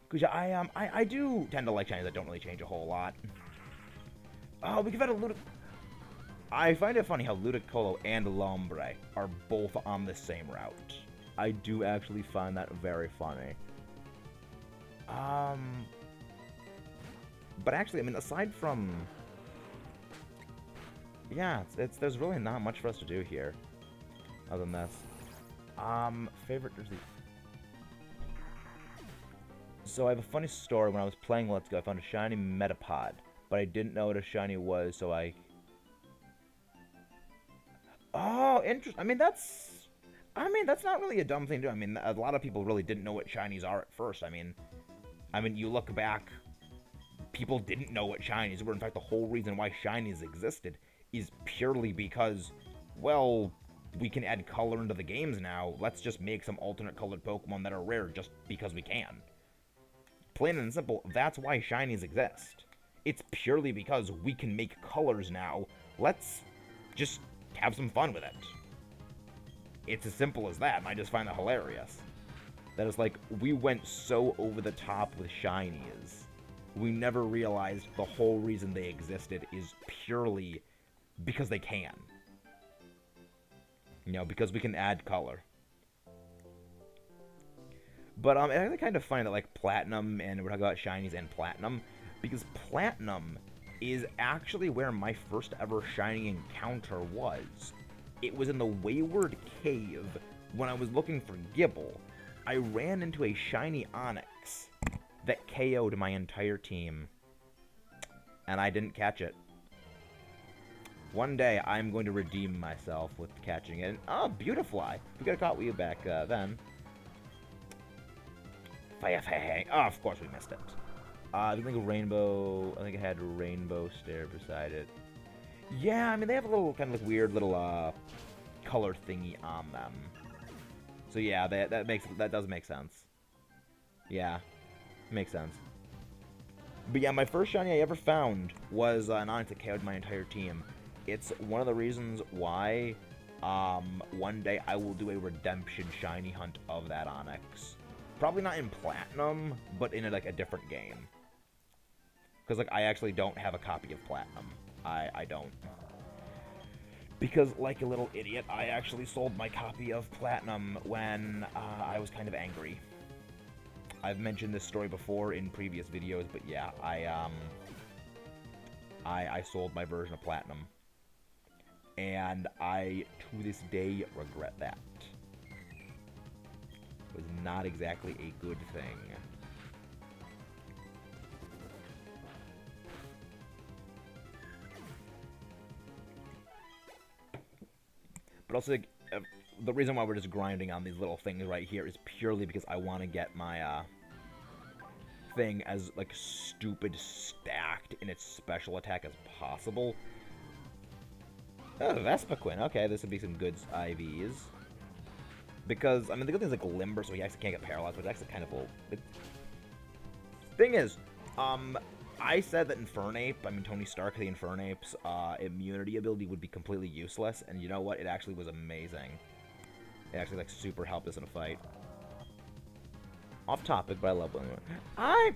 Because I do tend to like shinies that don't really change a whole lot. Oh, we could have had a I find it funny how Ludicolo and Lombre are both on the same route. I do actually find that very funny. But actually, I mean, aside from... Yeah, there's really not much for us to do here. Other than this. Favorite jersey. So I have a funny story. When I was playing Let's Go, I found a shiny Metapod. But I didn't know what a shiny was, so I... Oh, interesting. I mean, that's not really a dumb thing to do. I mean, a lot of people really didn't know what shinies are at first. I mean, you look back, people didn't know what shinies were. In fact, the whole reason why shinies existed is purely because, well, we can add color into the games now. Let's just make some alternate colored Pokemon that are rare just because we can. Plain and simple, that's why shinies exist. It's purely because we can make colors now. Let's just have some fun with it. It's as simple as that, and I just find that hilarious. That is like, we went so over the top with shinies. We never realized the whole reason they existed is purely because they can. You know, because we can add color. But it's actually kind of funny that, like, Platinum, and we're talking about shinies and Platinum, because Platinum is actually where my first ever shiny encounter was. It was in the Wayward Cave when I was looking for Gibble. I ran into a shiny Onix that KO'd my entire team, and I didn't catch it. One day, I'm going to redeem myself with catching it. Oh, Beautifly! We could have caught you back then. Fire. Oh, of course we missed it. I think Rainbow... I think it had Rainbow Stare beside it. Yeah, I mean, they have a little, kind of like weird little, color thingy on them. So yeah, that does make sense. Yeah, makes sense. But yeah, my first shiny I ever found was an Onix that KO'd my entire team. It's one of the reasons why, one day I will do a redemption shiny hunt of that Onix. Probably not in Platinum, but in, like, a different game. Because, like, I actually don't have a copy of Platinum. I don't. Because, like a little idiot, I actually sold my copy of Platinum when I was kind of angry. I've mentioned this story before in previous videos, but yeah, I sold my version of Platinum. And I, to this day, regret that. It was not exactly a good thing. But also, the reason why we're just grinding on these little things right here is purely because I want to get my, thing as, like, stupid stacked in its special attack as possible. Oh, Vespiquen. Okay, this would be some good IVs. Because, I mean, the good thing is, like, Limber, so he actually can't get paralyzed, which is actually kind of cool. Thing is, I said that Infernape, I mean, Tony Stark, the Infernape's immunity ability would be completely useless, and you know what? It actually was amazing. It actually, like, super helped us in a fight. Off topic, but I love William. I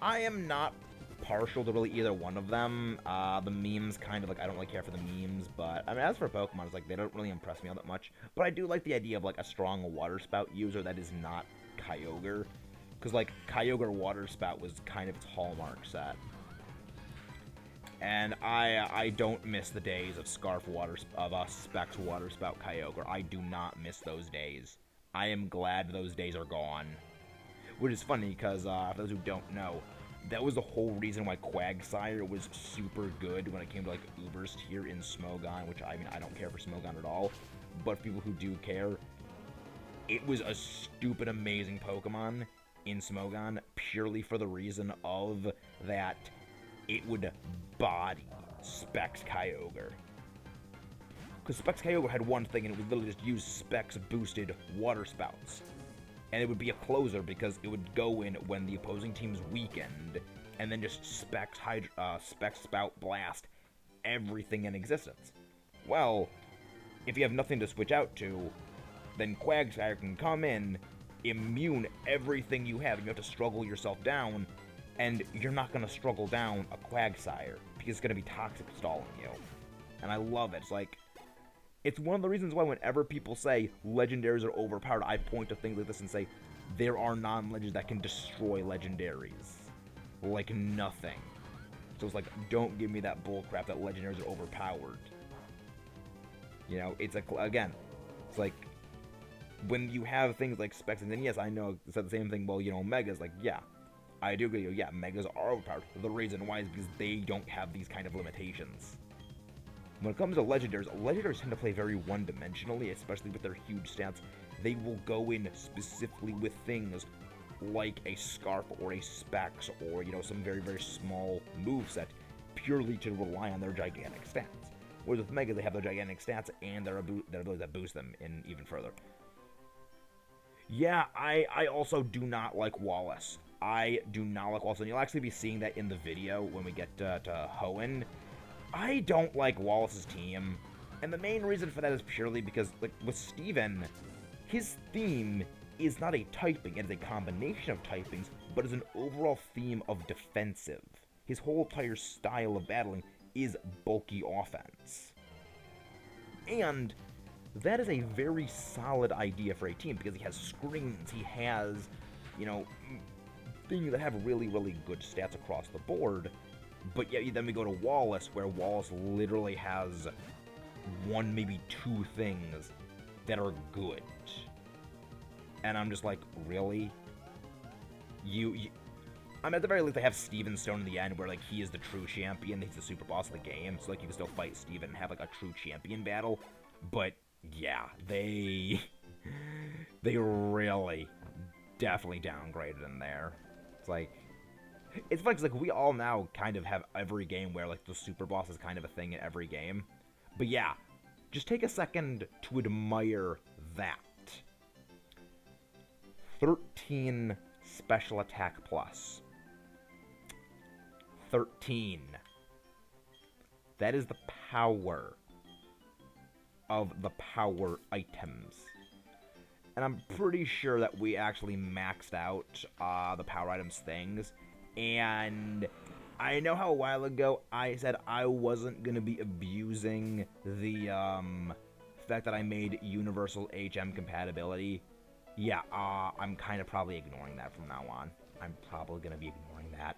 am not partial to really either one of them. The memes kind of, like, I don't really care for the memes, but, I mean, as for Pokemon, it's like, they don't really impress me all that much. But I do like the idea of, like, a strong Water Spout user that is not Kyogre. Because, like, Kyogre Water Spout was kind of its hallmark set. And I don't miss the days of Specs Water Spout Kyogre. I do not miss those days. I am glad those days are gone. Which is funny, because, for those who don't know, that was the whole reason why Quagsire was super good when it came to, like, Uber's tier in Smogon, which, I mean, I don't care for Smogon at all. But for people who do care, it was a stupid amazing Pokemon in Smogon, purely for the reason of that it would body Specs Kyogre. Because Specs Kyogre had one thing, and it would literally just use Specs boosted Water Spouts. And it would be a closer because it would go in when the opposing team's weakened, and then just Specs Spout Blast everything in existence. Well, if you have nothing to switch out to, then Quagsire can come in, immune everything you have, and you have to struggle yourself down, and you're not going to struggle down a Quagsire, because it's going to be Toxic stalling you. And I love it. It's like, it's one of the reasons why whenever people say legendaries are overpowered, I point to things like this and say, there are non-legends that can destroy legendaries. Like nothing. So it's like, don't give me that bullcrap that legendaries are overpowered. You know, it's like, again, it's like, when you have things like Specs, and then yes, I know, it's the same thing, well, you know, Megas, like, yeah, I do agree, yeah, Megas are overpowered. The reason why is because they don't have these kind of limitations. When it comes to legendaries tend to play very one-dimensionally, especially with their huge stats. They will go in specifically with things like a Scarf or a Specs or, you know, some very, very small moveset purely to rely on their gigantic stats. Whereas with Mega, they have their gigantic stats and their ability to boost them in even further. Yeah, I also do not like Wallace. I do not like Wallace, and you'll actually be seeing that in the video when we get to Hoenn. I don't like Wallace's team, and the main reason for that is purely because, like, with Steven, his theme is not a typing, it is a combination of typings, but is an overall theme of defensive. His whole entire style of battling is bulky offense. And that is a very solid idea for a team, because he has screens, he has, you know, things that have really, really good stats across the board. But yet, then we go to Wallace, where Wallace literally has one, maybe two things that are good. And I'm just like, really? I mean, at the very least, they have Steven Stone in the end, where, like, he is the true champion, he's the super boss of the game, so, like, you can still fight Steven and have, like, a true champion battle. But, yeah, they really definitely downgraded in there. It's like, it's funny, 'cause, like, we all now kind of have every game where, like, the super boss is kind of a thing in every game. But yeah, just take a second to admire that. 13 special attack plus. 13. That is the power of the power items. And I'm pretty sure that we actually maxed out the power items things. And I know how a while ago I said I wasn't going to be abusing the fact that I made universal HM compatibility. Yeah, I'm kind of probably ignoring that from now on. I'm probably going to be ignoring that.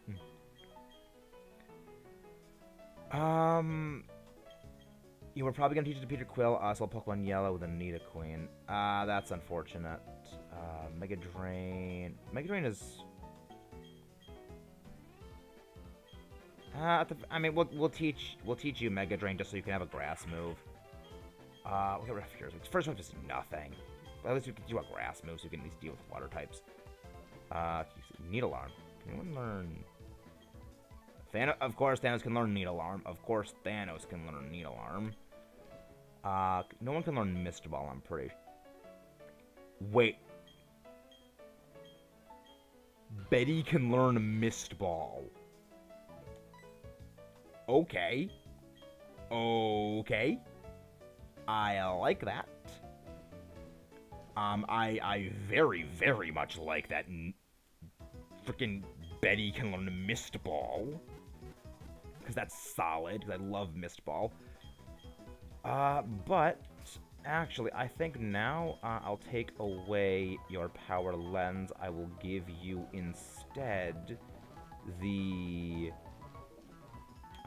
You were probably going to teach it to Peter Quill, sell Pokemon Yellow with Anita Queen. That's unfortunate. Mega Drain. Mega Drain is... I mean, we'll teach you Mega Drain just so you can have a grass move. We'll get rid of Fierce. First one is nothing. But at least we can do a grass move so we can at least deal with water types. Needlearm. Can anyone learn... Of course, Thanos can learn Needlearm. Of course, Thanos can learn Needlearm. No one can learn Mist Ball, I'm pretty... Wait. Betty can learn Mist Ball. Okay. Okay. I like that. I very, very much like that. Freaking bet he can learn Mist Ball. Because that's solid, because I love Mist Ball. But, actually, I think now I'll take away your Power Lens. I will give you instead the...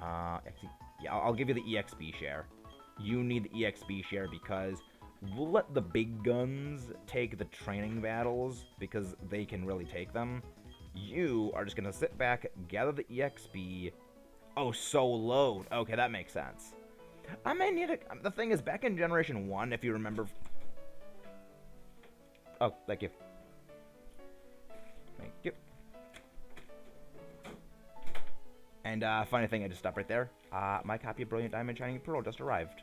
yeah, I'll give you the EXP share. You need the EXP share because we'll let the big guns take the training battles because they can really take them. You are just going to sit back, gather the EXP. Oh, so load. Okay, that makes sense. I may need a... The thing is, back in Generation 1, if you remember... Oh, thank you. Thank you. And, funny thing, I just stopped right there. My copy of Brilliant Diamond Shining Pearl just arrived.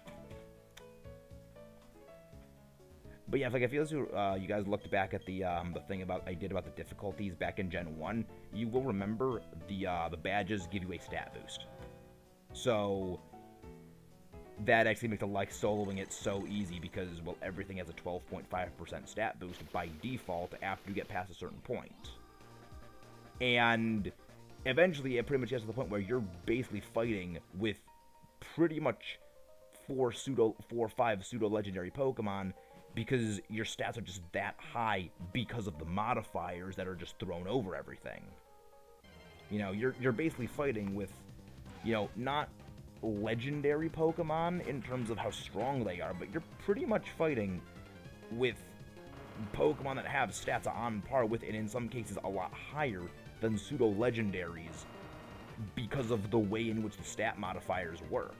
But yeah, like if you guys looked back at the thing I did about the difficulties back in Gen 1, you will remember the badges give you a stat boost. So that actually makes soloing it so easy because, well, everything has a 12.5% stat boost by default after you get past a certain point. And eventually it pretty much gets to the point where you're basically fighting with pretty much 4 or 5 pseudo-legendary Pokemon because your stats are just that high because of the modifiers that are just thrown over everything. You know, you're basically fighting with, you know, not legendary Pokemon in terms of how strong they are, but you're pretty much fighting with Pokemon that have stats on par with, and in some cases a lot higher than pseudo-legendaries because of the way in which the stat modifiers work.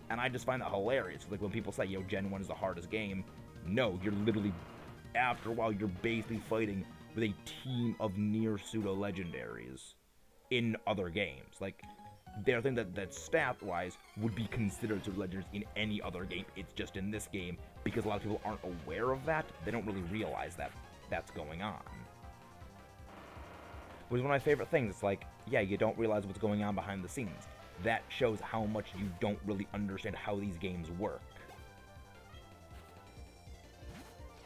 And I just find that hilarious. Like when people say, yo, Gen 1 is the hardest game, no, you're literally, after a while, you're basically fighting with a team of near pseudo-legendaries in other games. Like, they're a thing that stat-wise would be considered pseudo-legendaries in any other game. It's just in this game, because a lot of people aren't aware of that, they don't really realize that that's going on. Which is one of my favorite things. It's like, yeah, you don't realize what's going on behind the scenes. That shows how much you don't really understand how these games work.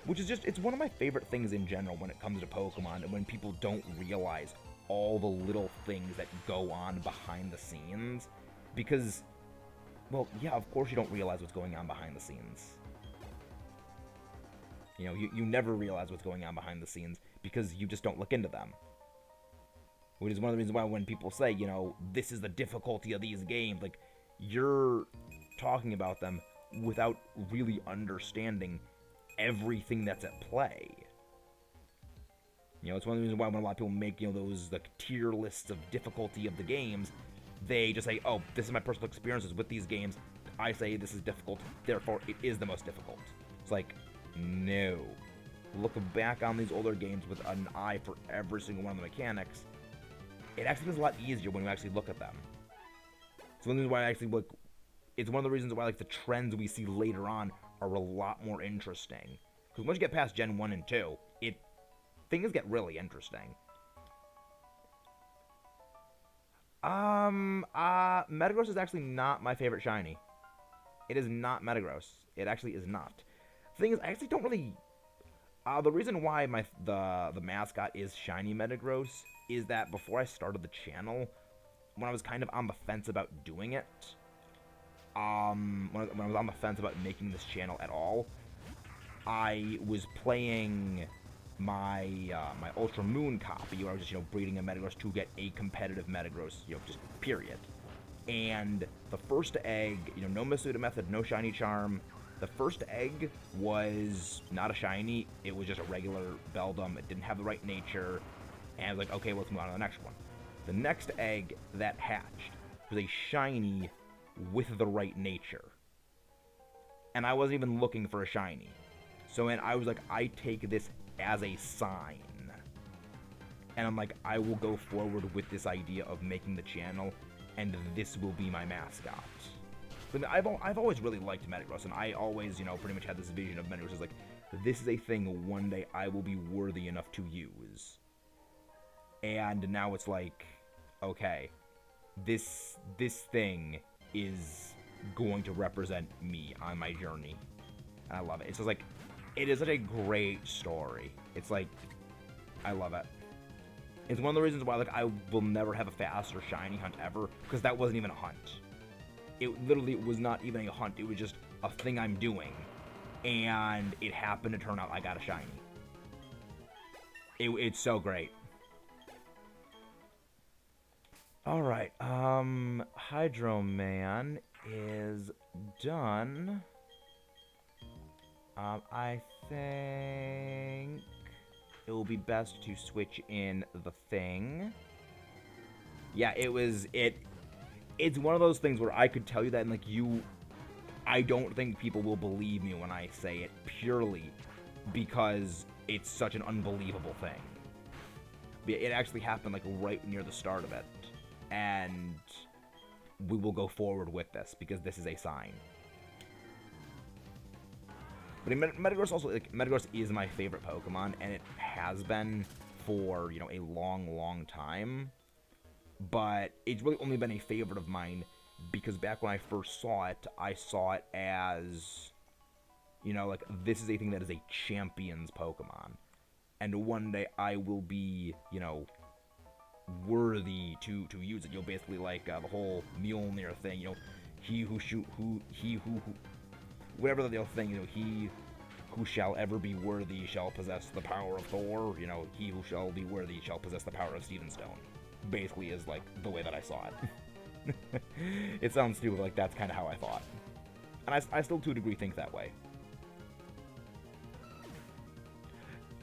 Which is just, it's one of my favorite things in general when it comes to Pokemon, and when people don't realize all the little things that go on behind the scenes. Because, well, yeah, of course you don't realize what's going on behind the scenes. You know, you never realize what's going on behind the scenes because you just don't look into them. Which is one of the reasons why when people say, you know, this is the difficulty of these games, like, you're talking about them without really understanding everything that's at play. You know, it's one of the reasons why when a lot of people make, you know, those like tier lists of difficulty of the games, they just say, oh, this is my personal experiences with these games. I say this is difficult, therefore it is the most difficult. It's like, no. Looking back on these older games with an eye for every single one of the mechanics, it actually is a lot easier when you actually look at them. It's one of the reasons why I actually look. It's one of the reasons why like the trends we see later on are a lot more interesting. Because once you get past Gen 1 and 2, things get really interesting. Metagross is actually not my favorite shiny. It is not Metagross. It actually is not. The thing is, I actually don't really... the reason why the mascot is shiny Metagross is that before I started the channel, when I was kind of on the fence about doing it, when I was on the fence about making this channel at all, I was playing my my Ultra Moon copy, where I was just, you know, breeding a Metagross to get a competitive Metagross, you know, just period. And the first egg, you know, no Masuda method, no shiny charm. The first egg was not a shiny, it was just a regular Beldum. It didn't have the right nature, and I was like, okay, let's move on to the next one. The next egg that hatched was a shiny with the right nature. And I wasn't even looking for a shiny. So and I was like, I take this as a sign. And I'm like, I will go forward with this idea of making the channel, and this will be my mascot. But I've always really liked Metagross, and I always, you know, pretty much had this vision of Metagross as like, this is a thing one day I will be worthy enough to use. And now it's like, okay, this thing is going to represent me on my journey. And I love it. It's just like, it is such a great story. It's like, I love it. It's one of the reasons why, like, I will never have a fast or shiny hunt ever, because that wasn't even a hunt. It literally was not even a hunt. It was just a thing I'm doing, and it happened to turn out I got a shiny. It's so great. Alright, Hydro Man is done. I think it will be best to switch in the thing. Yeah, it's one of those things where I could tell you that, and, like, I don't think people will believe me when I say it, purely because it's such an unbelievable thing. But it actually happened, like, right near the start of it. And we will go forward with this, because this is a sign. But Metagross also, like, Metagross is my favorite Pokemon, and it has been for, you know, a long, long time. But it's really only been a favorite of mine because back when I first saw it, I saw it as, you know, like, this is a thing that is a champion's Pokemon. And one day I will be, you know, worthy to use it. You know, basically like the whole Mjolnir thing, you know, whatever the thing, you know, he who shall ever be worthy shall possess the power of Thor, you know, he who shall be worthy shall possess the power of Steven Stone. Basically is, like, the way that I saw it. It sounds stupid, like, that's kind of how I thought. And I still, to a degree, think that way.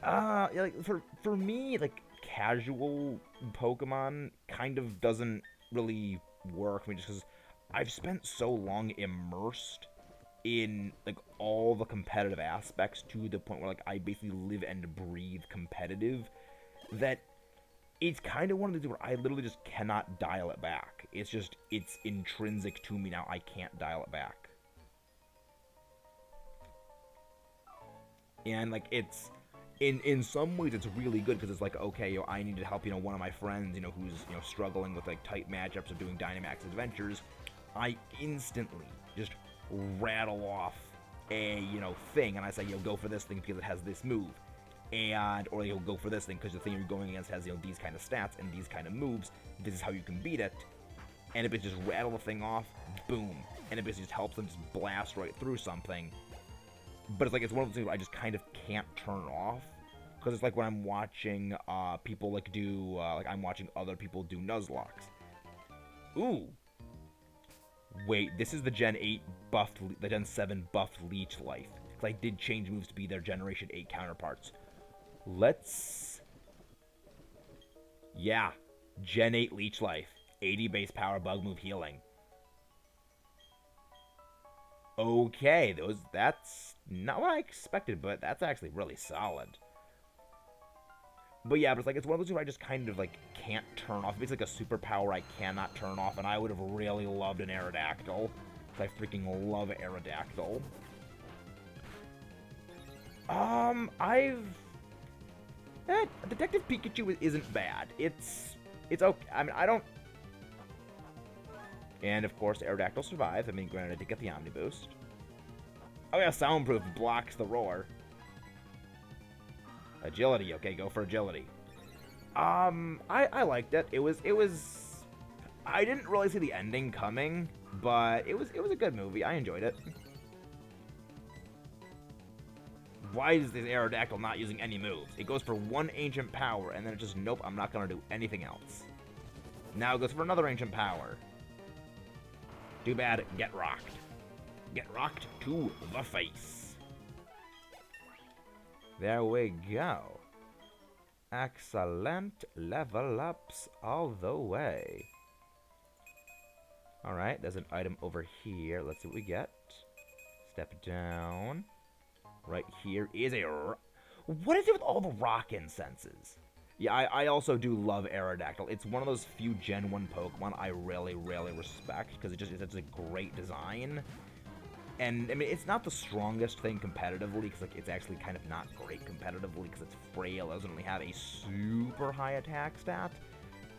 Yeah, like, for me, like, casual Pokemon kind of doesn't really work. I mean, just because I've spent so long immersed in, like, all the competitive aspects to the point where, like, I basically live and breathe competitive, that it's kind of one of these where I literally just cannot dial it back. It's just, it's intrinsic to me now. I can't dial it back. And, like, it's, in some ways, it's really good, because it's like, okay, you know, I need to help, you know, one of my friends, you know, who's, you know, struggling with, like, tight matchups of doing Dynamax adventures. I instantly just rattle off a, you know, thing, and I say, you know, go for this thing because it has this move. And, or you'll go for this thing because the thing you're going against has, you know, these kind of stats and these kind of moves. This is how you can beat it. And if it just rattle the thing off, boom. And it basically just helps them just blast right through something. But it's like, it's one of those things where I just kind of can't turn off. Because it's like when I'm watching people, like, do, like, I'm watching other people do Nuzlocks. Ooh. Wait, this is the Gen 8 buffed, the Gen 7 buffed Leech Life. Because I did change moves to be their Generation 8 counterparts. Let's... Yeah. Gen 8 Leech Life. 80 base power, bug move, healing. Okay, that's not what I expected, but that's actually really solid. But yeah, but it's like, it's one of those where I just kind of, like, can't turn off. It's like a superpower I cannot turn off, and I would have really loved an Aerodactyl. I freaking love Aerodactyl. Detective Pikachu isn't bad. It's okay. I mean, I don't... And, of course, Aerodactyl survives. I mean, granted, to get the Omni Boost. Oh, yeah, Soundproof blocks the roar. Agility. Okay, go for agility. I liked it. It was... I didn't really see the ending coming, but it was a good movie. I enjoyed it. Why is this Aerodactyl not using any moves? It goes for one ancient power, and then it's just, nope, I'm not going to do anything else. Now it goes for another ancient power. Too bad, get rocked. Get rocked to the face. There we go. Excellent level ups all the way. Alright, there's an item over here. Let's see what we get. Step down. Right here is a... What is it with all the rock incenses? Yeah, I also do love Aerodactyl. It's one of those few Gen 1 Pokemon I really, really respect, because it's a great design. And, I mean, it's not the strongest thing competitively, because, like, it's actually kind of not great competitively, because it's frail. It doesn't really have a super high attack stat.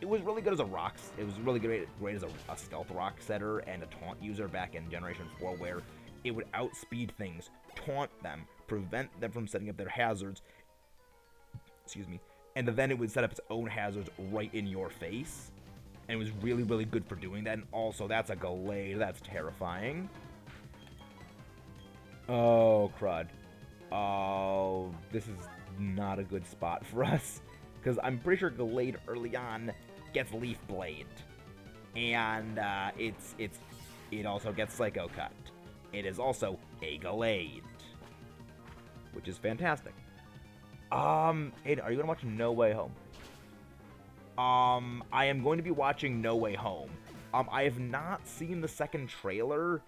It was really good as a rock... It was really great as a stealth rock setter and a taunt user back in Generation 4, where it would outspeed things, taunt them, prevent them from setting up their hazards, excuse me, and then it would set up its own hazards right in your face. And it was really, really good for doing that. And also, that's a Gallade. That's terrifying. Oh, crud. Oh, this is not a good spot for us. Because I'm pretty sure Gallade early on gets Leaf Blade. And it also gets Psycho Cut. It is also a Gallade. Which is fantastic. Aiden, are you going to watch No Way Home? I am going to be watching No Way Home. I have not seen the second trailer,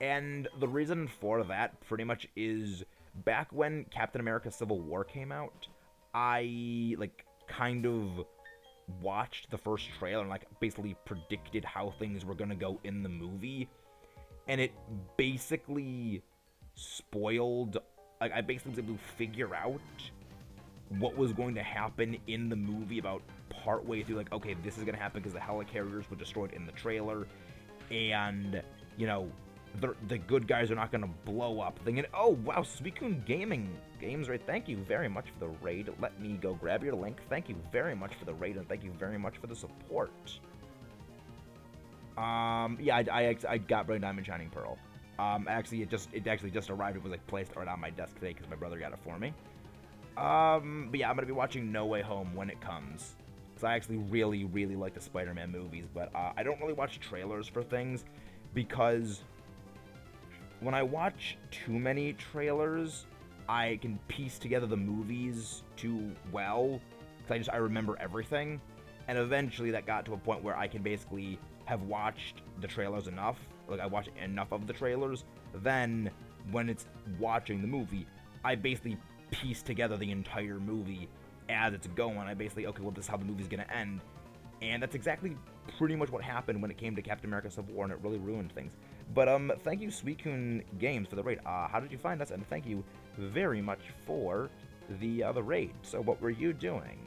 and the reason for that pretty much is back when Captain America Civil War came out, I, like, kind of watched the first trailer and, like, basically predicted how things were gonna go in the movie, and it basically spoiled, like, I basically was able to figure out what was going to happen in the movie about partway through, like, okay, this is going to happen because the helicarriers were destroyed in the trailer, and, you know, the good guys are not going to blow up, thinking, oh, wow, Suicune Games, right, thank you very much for the raid, let me go grab your link, thank you very much for the raid, and thank you very much for the support. Yeah, I got Brilliant Diamond Shining Pearl. Actually, it actually just arrived, it was, like, placed right on my desk today, because my brother got it for me. But yeah, I'm gonna be watching No Way Home when it comes. Because I actually really, really like the Spider-Man movies, but I don't really watch trailers for things, because when I watch too many trailers, I can piece together the movies too well, because I remember everything, and eventually that got to a point where I can basically have watched the trailers enough, like I watched enough of the trailers, then when it's watching the movie, I basically piece together the entire movie as it's going. I basically, okay, well, this is how the movie's gonna end. And that's exactly pretty much what happened when it came to Captain America Civil War, and it really ruined things. But, thank you, Suicune Games, for the raid. How did you find us? And thank you very much for the raid. So, what were you doing?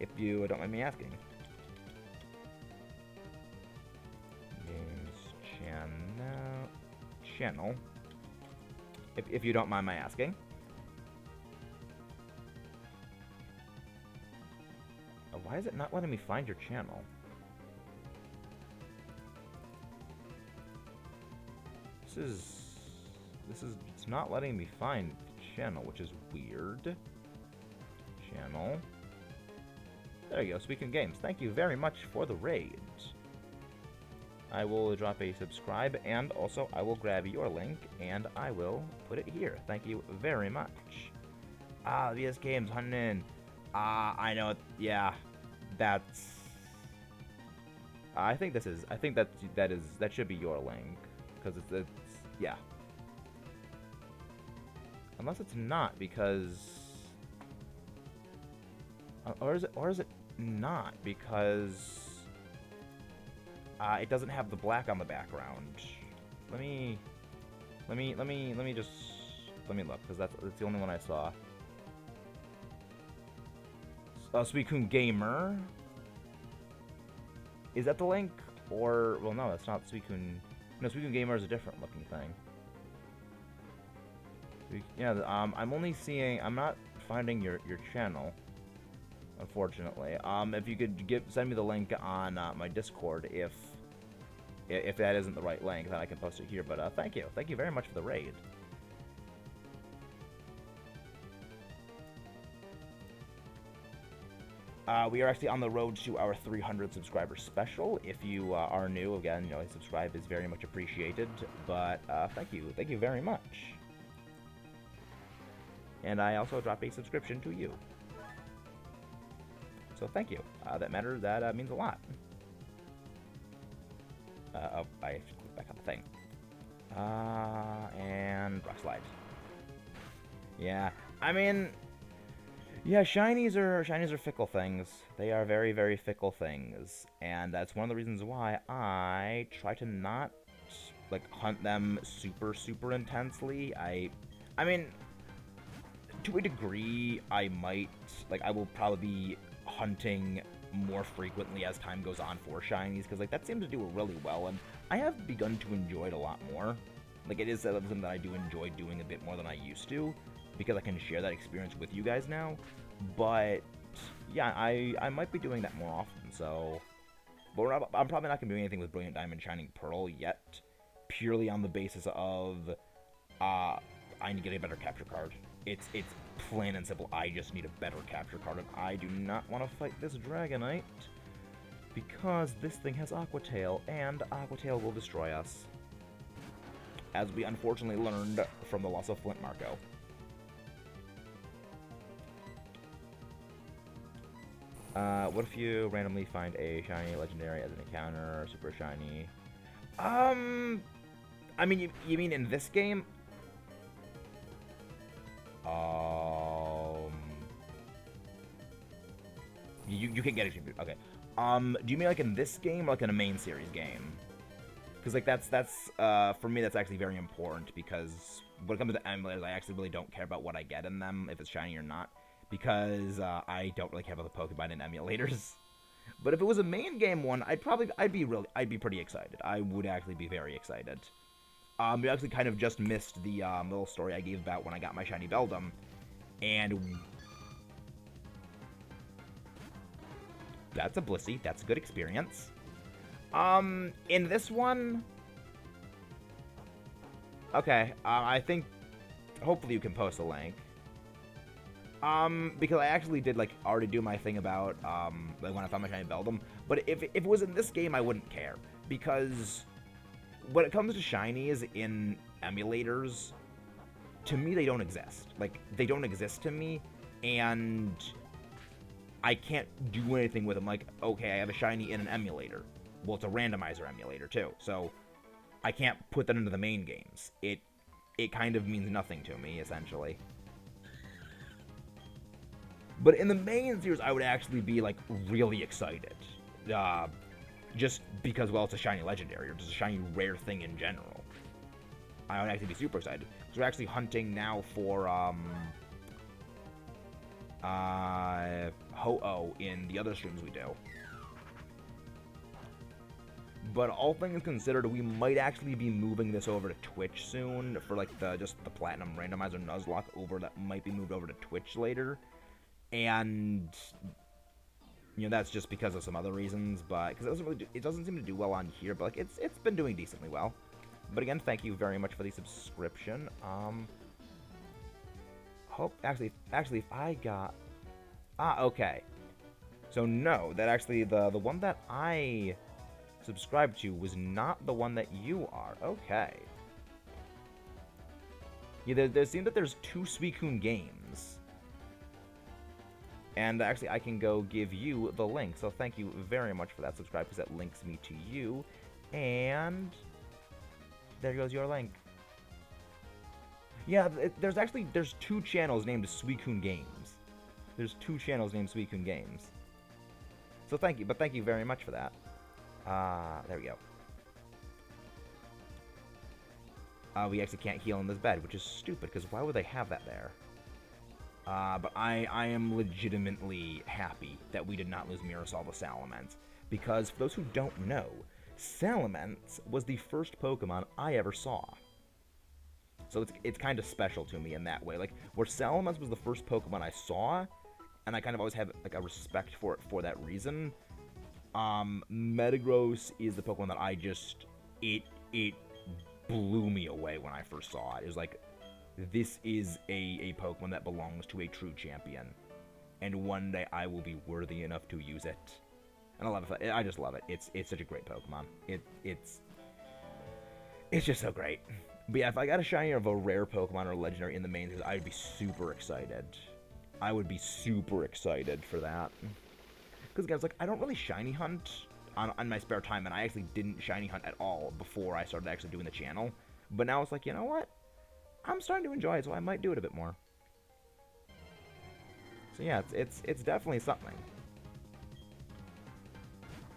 If you don't mind me asking. Games channel. If you don't mind my asking. Why is it not letting me find your channel? It's not letting me find the channel, which is weird. Channel. There you go, Suicune Games. Thank you very much for the raid. I will drop a subscribe, and also I will grab your link, and I will put it here. Thank you very much. VS Games, hunting. I know, yeah. That's. I think that should be your link, because it's yeah. Unless it's not, because or is it not, because it doesn't have the black on the background. Let me look, because that's the only one I saw. Suicune Gamer. Is that the link? Or, well, no, that's not Suicune. No, Suicune Gamer is a different looking thing. Yeah, I'm only seeing, I'm not finding your channel, unfortunately. If you could send me the link on my Discord, if that isn't the right link, then I can post it here. But thank you very much for the raid. We are actually on the road to our 300 subscriber special. If you are new, again, you know, subscribe is very much appreciated. But thank you very much. And I also drop a subscription to you. So thank you. That means a lot. Oh, I have to click back on the thing. And rock slide. Yeah, I mean. Yeah, shinies are fickle things. They are very, very fickle things, and that's one of the reasons why I try to not, like, hunt them super, super intensely. I mean, to a degree, I will probably be hunting more frequently as time goes on for shinies, because, like, that seems to do it really well, and I have begun to enjoy it a lot more. Like, it is something that I do enjoy doing a bit more than I used to, because I can share that experience with you guys now. But yeah, I might be doing that more often, so... But I'm probably not going to do anything with Brilliant Diamond Shining Pearl yet, purely on the basis of, I need to get a better capture card. It's plain and simple, I just need a better capture card, and I do not want to fight this Dragonite, because this thing has Aqua Tail, and Aqua Tail will destroy us. As we unfortunately learned from the loss of Flint Marco. What if you randomly find a shiny legendary as an encounter, super shiny? I mean, you mean in this game? You can get it. Okay. Do you mean like in this game or like in a main series game? Because like that's for me that's actually very important, because when it comes to emulators, I actually really don't care about what I get in them, if it's shiny or not, because I don't really care about the Pokemon in emulators. But if it was a main game one, I'd be pretty excited. I would actually be very excited. We actually kind of just missed the little story I gave about when I got my shiny Beldum, and that's a Blissey. That's a good experience. In this one, okay, I think, hopefully you can post a link. Because I actually did, like, already do my thing about, like, when I found my shiny Beldum, but if it was in this game, I wouldn't care, because when it comes to shinies in emulators, to me, they don't exist. Like, they don't exist to me, and I can't do anything with them. Like, okay, I have a shiny in an emulator. Well, it's a randomizer emulator, too, so I can't put that into the main games. It kind of means nothing to me, essentially. But in the main series, I would actually be, like, really excited. Just because, well, it's a shiny legendary, or just a shiny rare thing in general. I would actually be super excited. So we're actually hunting now for, Ho-Oh in the other streams we do. But all things considered, we might actually be moving this over to Twitch soon for, like, just the Platinum Randomizer Nuzlocke over that might be moved over to Twitch later. And, you know, that's just because of some other reasons, but because it doesn't seem to do well on here, but like it's been doing decently well. But again, thank you very much for the subscription. Actually, if I got okay. So no, that actually the one that I subscribed to was not the one that you are. Okay. Yeah, there seems that there's two Suicune games. And actually, I can go give you the link. So thank you very much for that subscribe, because that links me to you. And there goes your link. Yeah, there's two channels named Suicune Games. There's two channels named Suicune Games. So thank you, but thank you very much for that. There we go. We actually can't heal in this bed, which is stupid, because why would they have that there? But I am legitimately happy that we did not lose Myrasal to Salamence, because for those who don't know, Salamence was the first Pokemon I ever saw. So it's kind of special to me in that way. Like, where Salamence was the first Pokemon I saw, and I kind of always have like a respect for it for that reason. Metagross is the Pokemon that I just it blew me away when I first saw it. It was like, this is a Pokemon that belongs to a true champion, and one day I will be worthy enough to use it. And I love it. I just love it. It's such a great Pokemon. It's just so great. But yeah, if I got a shiny of a rare Pokemon or legendary in the main series, I'd be super excited. I would be super excited for that. Because guys, like, I don't really shiny hunt on my spare time, and I actually didn't shiny hunt at all before I started actually doing the channel. But now it's like, you know what? I'm starting to enjoy it, so I might do it a bit more. So yeah, it's definitely something.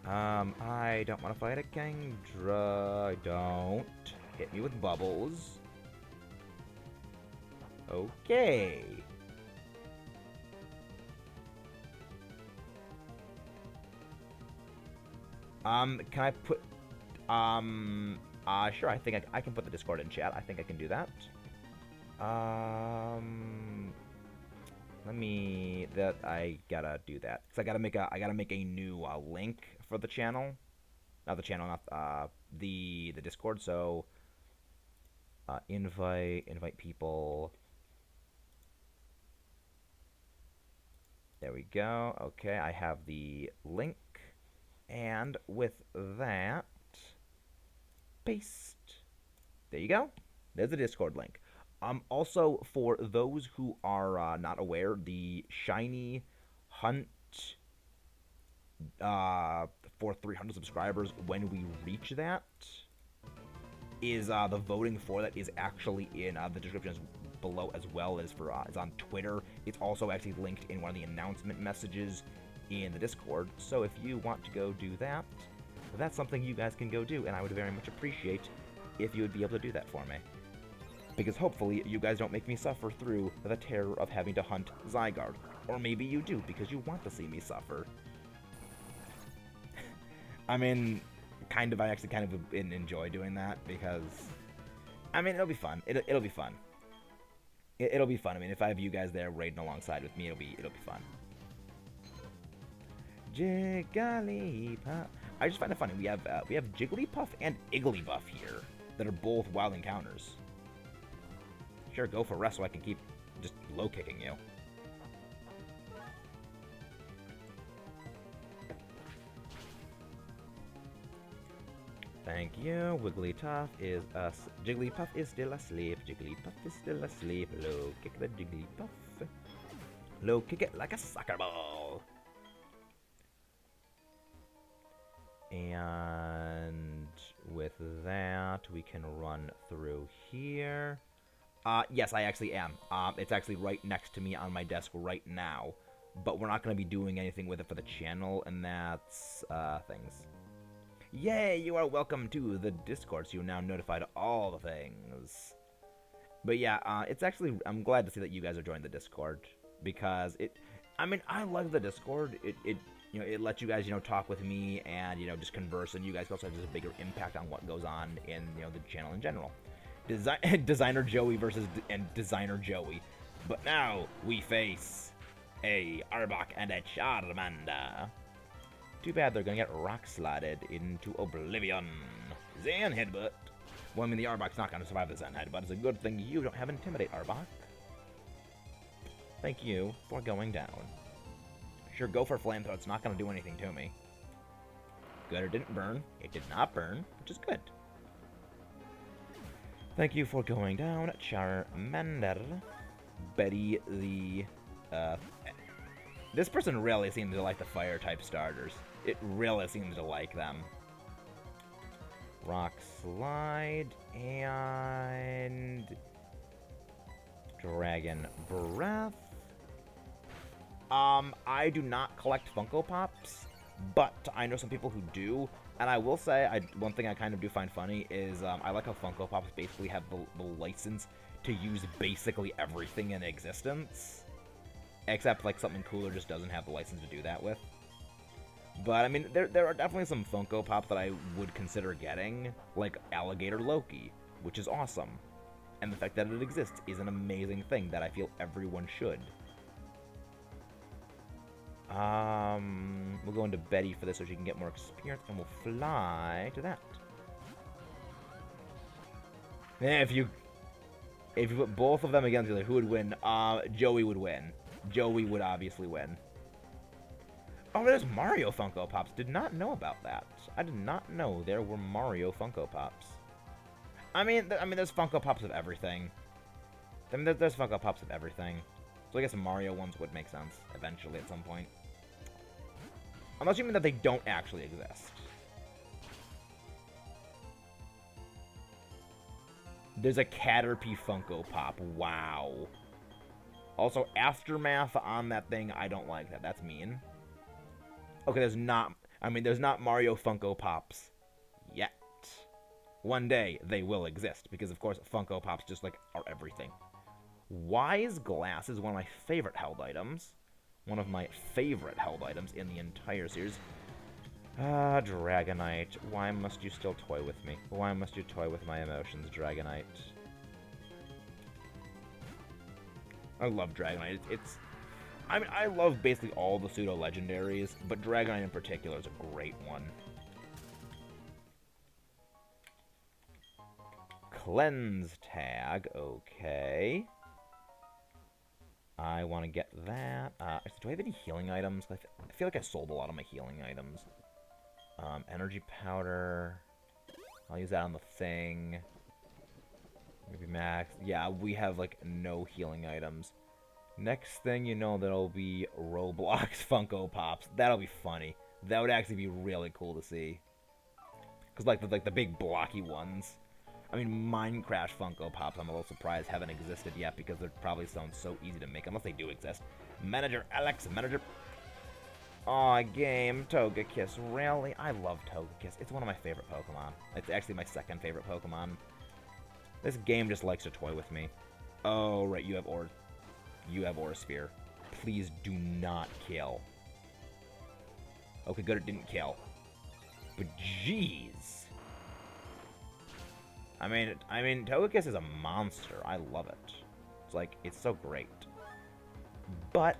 I don't want to fight a Kangdra. Don't hit me with bubbles. Okay. Can I put, sure, I think I can put the Discord in chat. I think I can do that. I gotta do that. Cause I gotta make a new link for the channel. Not the channel, not the Discord. So invite people. There we go. Okay, I have the link, and with that, paste. There you go. There's the Discord link. Also, for those who are not aware, the shiny hunt for 300 subscribers, when we reach that, is the voting for that is actually in the descriptions below, as well as for it's on Twitter. It's also actually linked in one of the announcement messages in the Discord. So if you want to go do that, that's something you guys can go do, and I would very much appreciate if you would be able to do that for me. Because hopefully you guys don't make me suffer through the terror of having to hunt Zygarde. Or maybe you do, because you want to see me suffer. I mean, I actually kind of enjoy doing that, because, I mean, it'll be fun. It'll be fun. It'll be fun. I mean, if I have you guys there raiding alongside with me, it'll be fun. Jigglypuff. I just find it funny. We have Jigglypuff and Igglybuff here that are both wild encounters. Sure, go for rest so I can keep just low kicking you. Thank you. Wigglytuff is Jigglypuff is still asleep. Jigglypuff is still asleep. Low kick the Jigglypuff. Low kick it like a soccer ball. And with that, we can run through here. Yes, I actually am. It's actually right next to me on my desk right now. But we're not going to be doing anything with it for the channel, and that's, things. Yay, you are welcome to the Discord, so you're now notified of all the things. But yeah, it's actually, I'm glad to see that you guys are joining the Discord, because I mean, I love the Discord. It lets you guys, talk with me and, just converse, and you guys also have just a bigger impact on what goes on in, the channel in general. Designer Joey versus Designer Joey. But now we face a Arbok and a Charmander. Too bad they're gonna get rock slided into oblivion. Zen Headbutt. Well, I mean, the Arbok's not gonna survive the Zen Headbutt. It's a good thing you don't have Intimidate, Arbok. Thank you for going down. Sure, go for Flamethrower. It's not gonna do anything to me. Good, it didn't burn. It did not burn, which is good. Thank you for going down, Charmander. Betty the, this person really seems to like the fire-type starters. It really seems to like them. Rock Slide and Dragon Breath. I do not collect Funko Pops, but I know some people who do. And I will say, one thing I kind of do find funny is I like how Funko Pops basically have the license to use basically everything in existence. Except, like, something cooler just doesn't have the license to do that with. But, I mean, there are definitely some Funko Pops that I would consider getting, like Alligator Loki, which is awesome. And the fact that it exists is an amazing thing that I feel everyone should. We'll go into Betty for this so she can get more experience, and we'll fly to that. If you put both of them against each other, who would win? Joey would win. Joey would obviously win. Oh, there's Mario Funko Pops. Did not know about that. I did not know there were Mario Funko Pops. I mean, there's Funko Pops of everything. I mean, there's Funko Pops of everything. So I guess Mario ones would make sense eventually at some point. I'm assuming that they don't actually exist. There's a Caterpie Funko Pop. Wow. Also, Aftermath on that thing, I don't like that. That's mean. Okay, there's not Mario Funko Pops yet. One day, they will exist, because, of course, Funko Pops just, like, are everything. Wise Glass is one of my favorite held items. One of my favorite held items in the entire series. Dragonite. Why must you still toy with me? Why must you toy with my emotions, Dragonite? I love Dragonite. I mean, I love basically all the pseudo-legendaries, but Dragonite in particular is a great one. Cleanse tag, okay. I want to get that. Do I have any healing items? I feel like I sold a lot of my healing items. Energy powder. I'll use that on the thing. Maybe max. Yeah, we have, like, no healing items. Next thing you know, that'll be Roblox Funko Pops. That'll be funny. That would actually be really cool to see. Because, like the big blocky ones. I mean, Minecraft Funko Pops, I'm a little surprised haven't existed yet because they're probably sound so easy to make, unless they do exist. Manager Alex, Manager... Aw, game, Togekiss, really? I love Togekiss. It's one of my favorite Pokemon. It's actually my second favorite Pokemon. This game just likes to toy with me. Oh, right, you have Aura Sphere. Please do not kill. Okay, good, it didn't kill. But jeez. I mean, Togekiss is a monster. I love it. It's like, it's so great. But,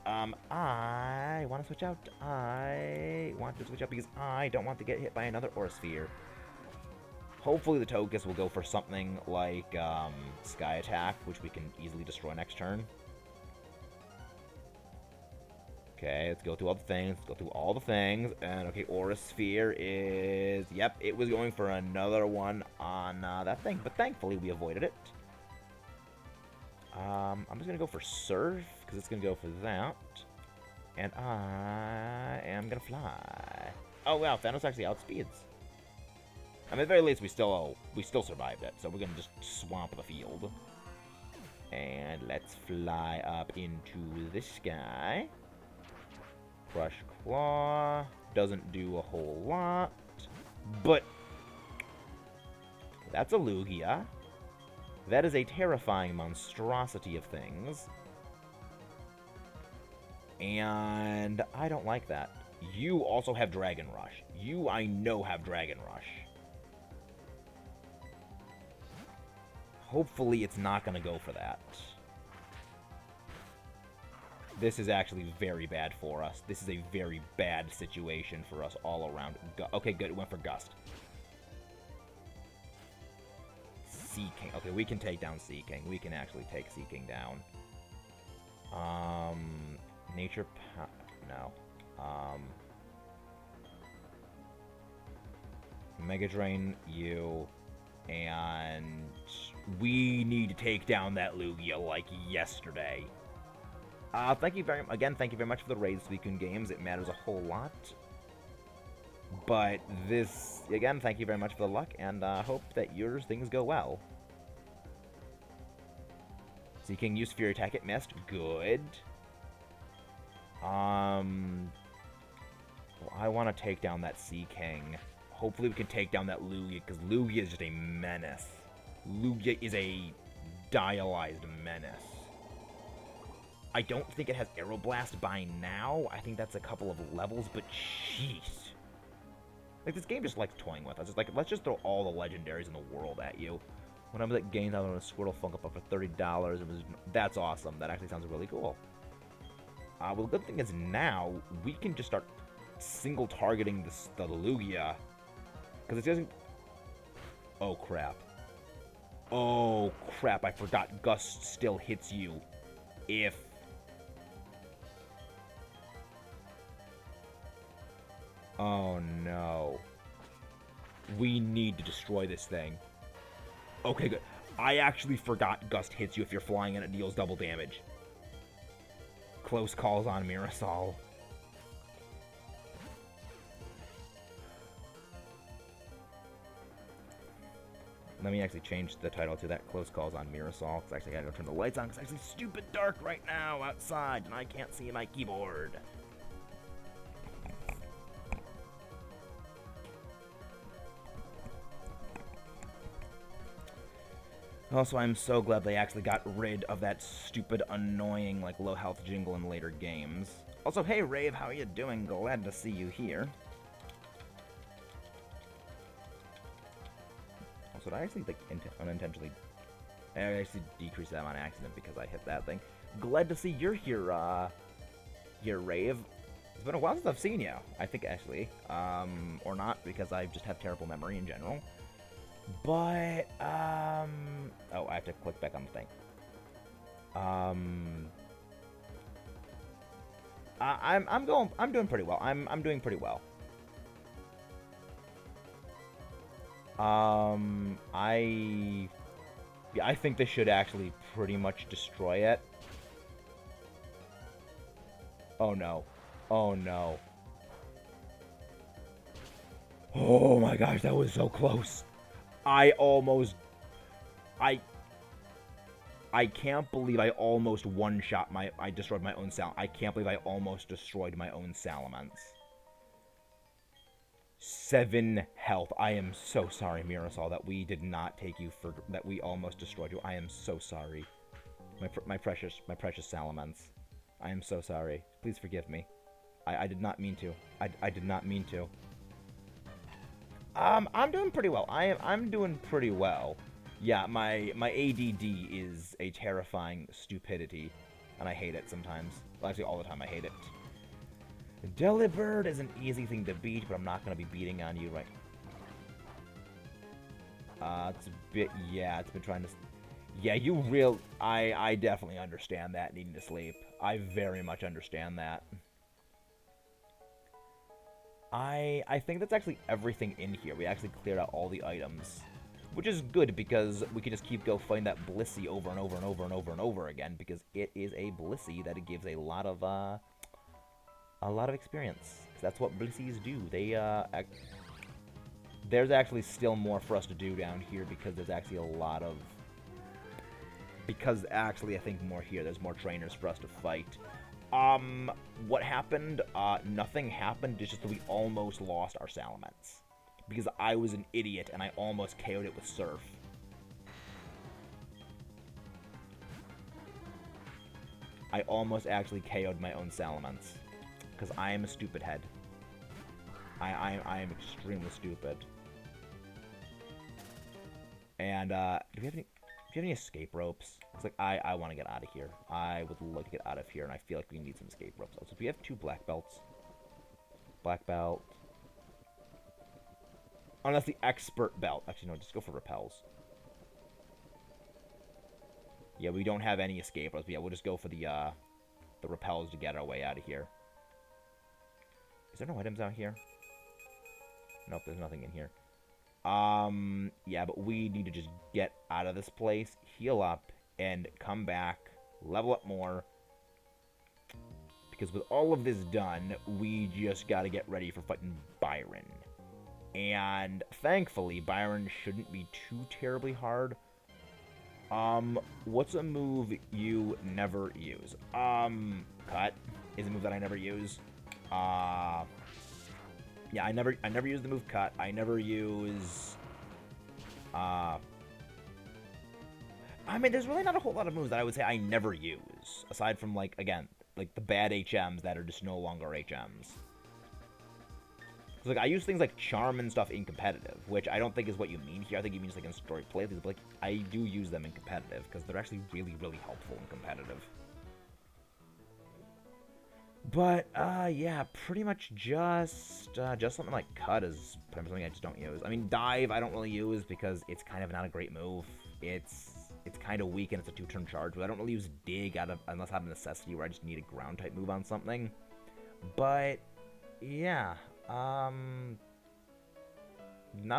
I want to switch out. I want to switch out because I don't want to get hit by another Aura Sphere. Hopefully the Togekiss will go for something like, Sky Attack, which we can easily destroy next turn. Okay, let's go through all the things. Let's go through all the things. And, okay, Aura Sphere is... Yep, it was going for another one on that thing. But thankfully, we avoided it. I'm just going to go for Surf, because it's going to go for that. And I am going to fly. Oh, wow, Thanos actually outspeeds. I mean, at the very least, we still survived it. So we're going to just swamp the field. And let's fly up into the sky. Crush Claw doesn't do a whole lot, but that's a Lugia. That is a terrifying monstrosity of things. And I don't like that. You also have Dragon Rush. You, I know, have Dragon Rush. Hopefully it's not going to go for that. This is actually very bad for us. This is a very bad situation for us all around. Okay, good. It went for Gust. Sea King. Okay, we can take down Sea King. We can actually take Sea King down. Nature... No. Mega Drain you. And we need to take down that Lugia like yesterday. Thank you very much for the raids, Suicune Games. It matters a whole lot. But this, again, thank you very much for the luck, and hope that your things go well. Sea King used Fury Attack, it missed. Good. Well, I want to take down that Sea King. Hopefully we can take down that Lugia, because Lugia is just a menace. Lugia is a dialyzed menace. I don't think it has Aeroblast by now. I think that's a couple of levels, but jeez. Like, this game just likes toying with us. It's like, let's just throw all the legendaries in the world at you. When I'm at games, I was on a Squirtle Funko Pop for $30. That's awesome. That actually sounds really cool. Well, the good thing is now, we can just start single targeting the Lugia. Because it doesn't... Oh, crap. Oh, crap. I forgot Gust still hits you if... Oh, no. We need to destroy this thing. Okay, good. I actually forgot Gust hits you if you're flying and it deals double damage. Close calls on Myrasal. Let me actually change the title to that. Close calls on Myrasal. Because actually I gotta go turn the lights on because it's actually stupid dark right now outside and I can't see my keyboard. Also, I'm so glad they actually got rid of that stupid, annoying, like, low-health jingle in later games. Also, hey, Rave, how are you doing? Glad to see you here. Also, did I actually, like, unintentionally... I actually decreased that on accident because I hit that thing. Glad to see you're here, Here, Rave. It's been a while since I've seen you, I think, actually. Or not, because I just have terrible memory in general. But, oh, I have to click back on the thing. I'm doing pretty well. I'm doing pretty well. I think this should actually pretty much destroy it. Oh no. Oh no. Oh my gosh, that was so close. I can't believe I almost one-shot I destroyed my own I can't believe I almost destroyed my own Salamence. 7 health. I am so sorry, Myrasal, that we did not take you for... that we almost destroyed you. I am so sorry. My precious Salamence. I am so sorry. Please forgive me. I did not mean to. I did not mean to. I'm doing pretty well. I'm doing pretty well. Yeah, my ADD is a terrifying stupidity, and I hate it sometimes. Well, actually, all the time I hate it. Delibird is an easy thing to beat, but I'm not going to be beating on you right... it's a bit... yeah, it's been trying to... yeah, you real... I definitely understand that, needing to sleep. I very much understand that. I think that's actually everything in here. We actually cleared out all the items. Which is good, because we can just keep find that Blissey over and over and over and over and over again, because it is a Blissey that it gives a lot of experience. Because that's what Blissies do. They, there's actually still more for us to do down here, because there's actually a lot of... because actually, I think more here. There's more trainers for us to fight. What happened? Nothing happened. It's just that we almost lost our Salamence. Because I was an idiot, and I almost KO'd it with Surf. I almost actually KO'd my own Salamence. Because I am a stupid head. I am extremely stupid. And, do we have any escape ropes? It's like, I want to get out of here. I would like to get out of here, and I feel like we need some escape ropes. So we have 2 black belts. Black belt. Unless the expert belt. Actually, no, just go for repels. Yeah, we don't have any escape ropes. But yeah, we'll just go for the repels to get our way out of here. Is there no items out here? Nope, there's nothing in here. Yeah, but we need to just get out of this place, heal up, and come back, level up more. Because with all of this done, we just gotta get ready for fighting Byron. And thankfully, Byron shouldn't be too terribly hard. What's a move you never use? Cut is a move that I never use. Yeah, I never use the move Cut. I never use... I mean, there's really not a whole lot of moves that I would say I never use. Aside from, like, again, like the bad HMs that are just no longer HMs. Like, I use things like Charm and stuff in competitive, which I don't think is what you mean here. I think you mean just like in story playthroughs, but like, I do use them in competitive, because they're actually really, really helpful in competitive. But, yeah, pretty much just something like Cut is pretty much something I just don't use. I mean, Dive I don't really use, because it's kind of not a great move. It's kind of weak, and it's a 2-turn charge, but I don't really use Dig unless out of necessity, where I just need a ground-type move on something. But, yeah... not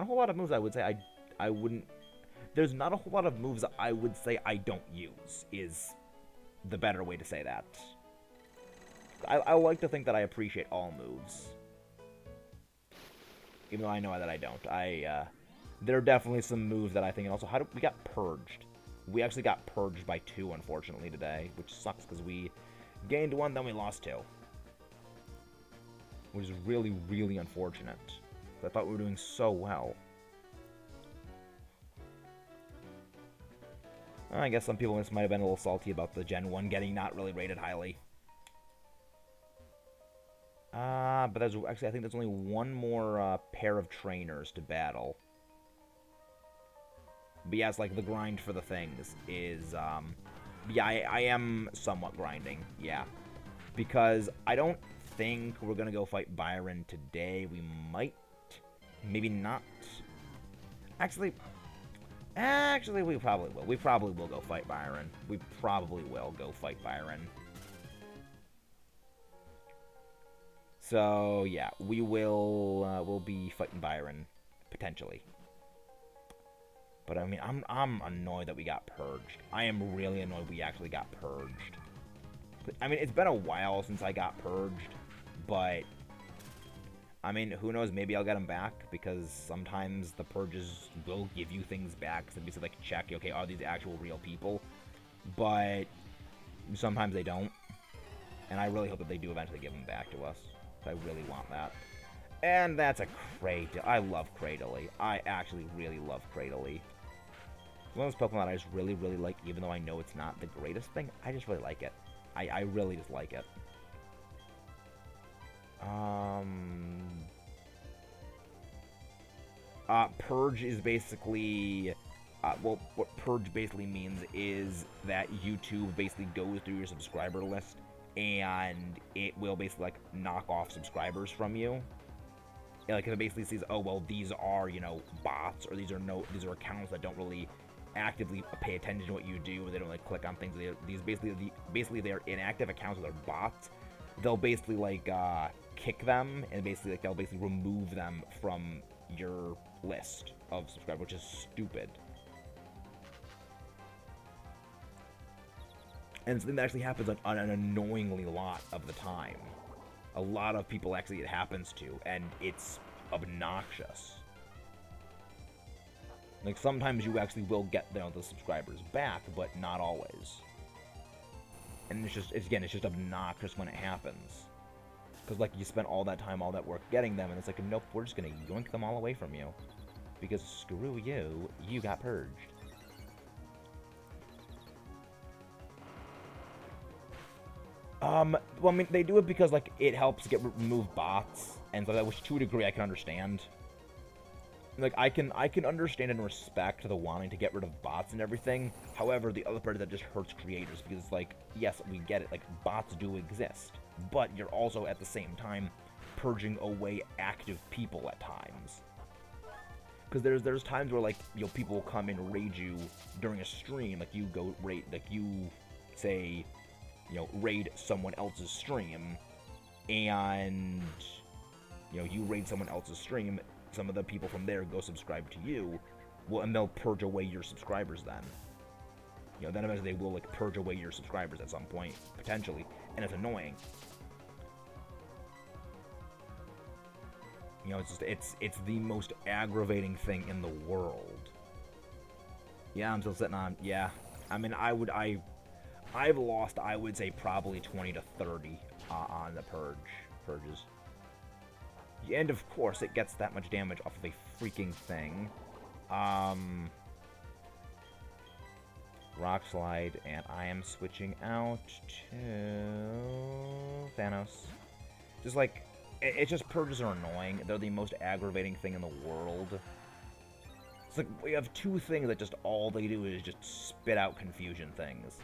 a whole lot of moves I would say I wouldn't... There's not a whole lot of moves that I would say I don't use, is the better way to say that. I like to think that I appreciate all moves. Even though I know that I don't. There are definitely some moves that I think... And also, we got purged. We actually got purged by 2, unfortunately, today. Which sucks, because we gained 1, then we lost 2. Which is really, really unfortunate. I thought we were doing so well. I guess some people might have been a little salty about the Gen 1 getting not really rated highly. But there's actually, I think there's only one more pair of trainers to battle. But yeah, it's like the grind for the things is, yeah, I am somewhat grinding, yeah. Because I don't think we're going to go fight Byron today. We might. Maybe not. Actually, we probably will. We probably will go fight Byron. We probably will go fight Byron. So, yeah, we will we'll be fighting Byron, potentially. But, I mean, I'm annoyed that we got purged. I am really annoyed we actually got purged. I mean, it's been a while since I got purged, but, I mean, who knows, maybe I'll get them back, because sometimes the purges will give you things back, so basically, like, check, okay, are these actual real people? But sometimes they don't, and I really hope that they do eventually give them back to us. I really want that. And that's a Cradily. I love Cradily. I actually really love Cradily. One of those Pokemon I just really, really like, even though I know it's not the greatest thing. I just really like it. I really just like it. Purge is basically... well, what Purge basically means is that YouTube basically goes through your subscriber list and it will basically, like, knock off subscribers from you. Like, if it basically sees, oh, well, these are, you know, bots, or these are accounts that don't really actively pay attention to what you do, or they don't, like, click on things. These basically they're inactive accounts, or they're bots. They'll basically, like, kick them, and basically, like, they'll basically remove them from your list of subscribers, which is stupid. And something that actually happens an annoyingly lot of the time. A lot of people actually it happens to, and it's obnoxious. Like, sometimes you actually will get, you know, the subscribers back, but not always. And it's just obnoxious when it happens. Because, like, you spent all that time, all that work getting them, and it's like, nope, we're just gonna yoink them all away from you. Because screw you, you got purged. Well, I mean, they do it because, like, it helps remove bots, and so that, which to a degree I can understand. Like, I can understand and respect the wanting to get rid of bots and everything. However, the other part of that just hurts creators, because it's like, yes, we get it, like, bots do exist, but you're also, at the same time, purging away active people at times. Because there's times where, like, you know, people will come and raid you during a stream, like, you go raid, like, you say... you know, raid someone else's stream, and, you know, you raid someone else's stream, some of the people from there go subscribe to you, well, and they'll purge away your subscribers then. You know, then eventually they will, like, purge away your subscribers at some point, potentially, and it's annoying. You know, it's just, it's the most aggravating thing in the world. Yeah, I'm still sitting on, yeah. I mean, I've lost, I would say, probably 20 to 30 on the purges. And, of course, it gets that much damage off of a freaking thing. Rock Slide, and I am switching out to Thanos. Just, like, it's just purges are annoying. They're the most aggravating thing in the world. It's like, we have two things that just all they do is just spit out confusion things.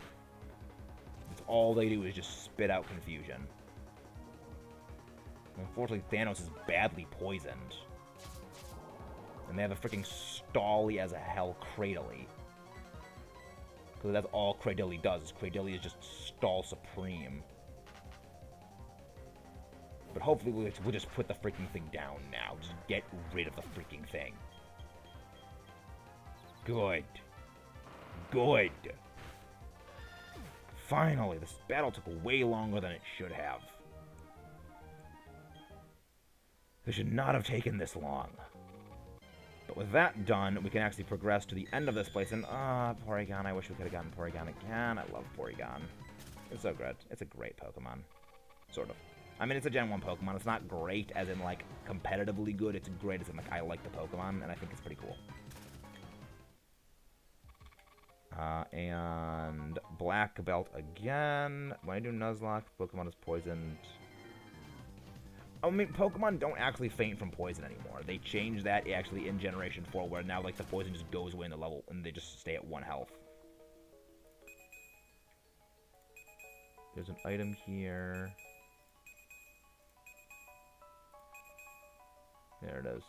All they do is just spit out confusion. Unfortunately, Thanos is badly poisoned. And they have a freaking stally as a hell Cradily. Because that's all Cradily does, is Cradily is just stall supreme. But hopefully we'll just put the freaking thing down now. Just get rid of the freaking thing. Good. Good. Finally, this battle took way longer than it should have. It should not have taken this long. But with that done, we can actually progress to the end of this place. And, Porygon, I wish we could have gotten Porygon again. I love Porygon. It's so good. It's a great Pokemon. Sort of. I mean, it's a Gen 1 Pokemon. It's not great, as in, like, competitively good. It's great as in, like, I like the Pokemon, and I think it's pretty cool. And Black Belt again. When I do Nuzlocke, Pokemon is poisoned. I mean, Pokemon don't actually faint from poison anymore. They changed that actually in Generation 4, where now, like, the poison just goes away in the level, and they just stay at 1 health. There's an item here. There it is.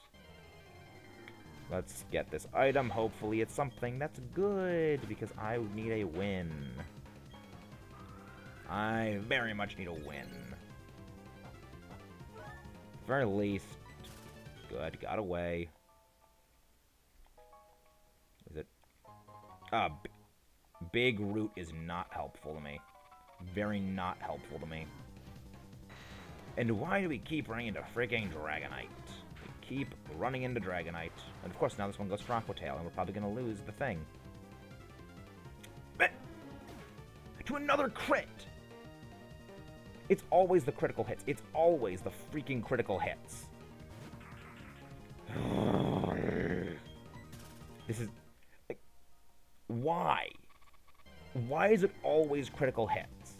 Let's get this item. Hopefully it's something that's good, because I need a win. I very much need a win. At the very least. Good, got away. Is it? Big root is not helpful to me. Very not helpful to me. And why do we keep running into freaking Dragonite? We keep running into Dragonite. And of course now this one goes for Aqua Tail, and we're probably going to lose the thing. To another crit! It's always the critical hits. It's always the freaking critical hits. This is... like, why? Why is it always critical hits?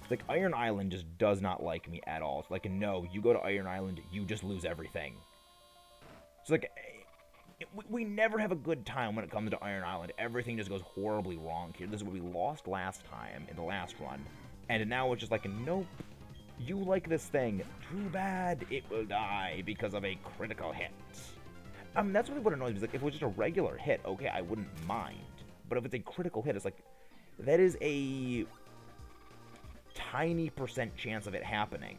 Like, Iron Island just does not like me at all. It's like, no, you go to Iron Island, you just lose everything. It's like, we never have a good time when it comes to Iron Island. Everything just goes horribly wrong here. This is what we lost last time in the last run. And now it's just like, nope, you like this thing. Too bad it will die because of a critical hit. That's really what annoys me. Like, if it was just a regular hit, okay, I wouldn't mind. But if it's a critical hit, it's like, that is a tiny % chance of it happening.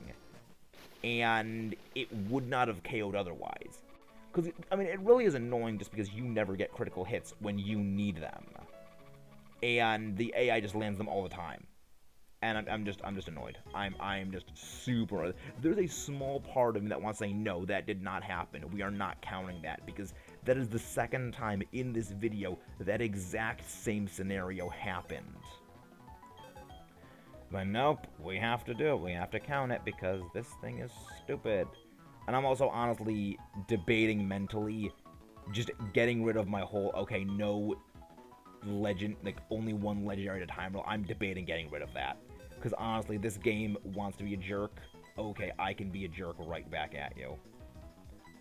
And it would not have KO'd otherwise. Because, I mean, it really is annoying just because you never get critical hits when you need them. And the AI just lands them all the time. And I'm just annoyed. I'm just super... There's a small part of me that wants to say, no, that did not happen. We are not counting that, because that is the second time in this video that exact same scenario happened. But nope, we have to do it. We have to count it, because this thing is stupid. And I'm also honestly debating mentally just getting rid of my whole, okay, no legend, like only one legendary at a time rule. I'm debating getting rid of that. Because honestly, this game wants to be a jerk. Okay, I can be a jerk right back at you.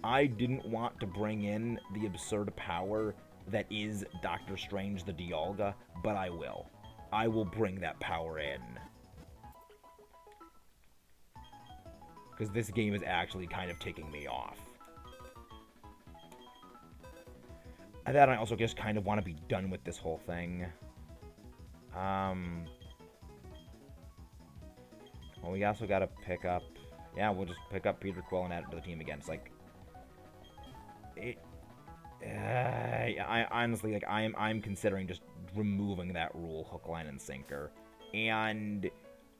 I didn't want to bring in the absurd power that is Doctor Strange the Dialga, but I will. I will bring that power in. Because this game is actually kind of ticking me off. And then I also just kind of want to be done with this whole thing. Well, we also got to pick up... Yeah, we'll just pick up Peter Quill and add it to the team again. It's like... I honestly, like, I'm considering just removing that rule, hook, line, and sinker. And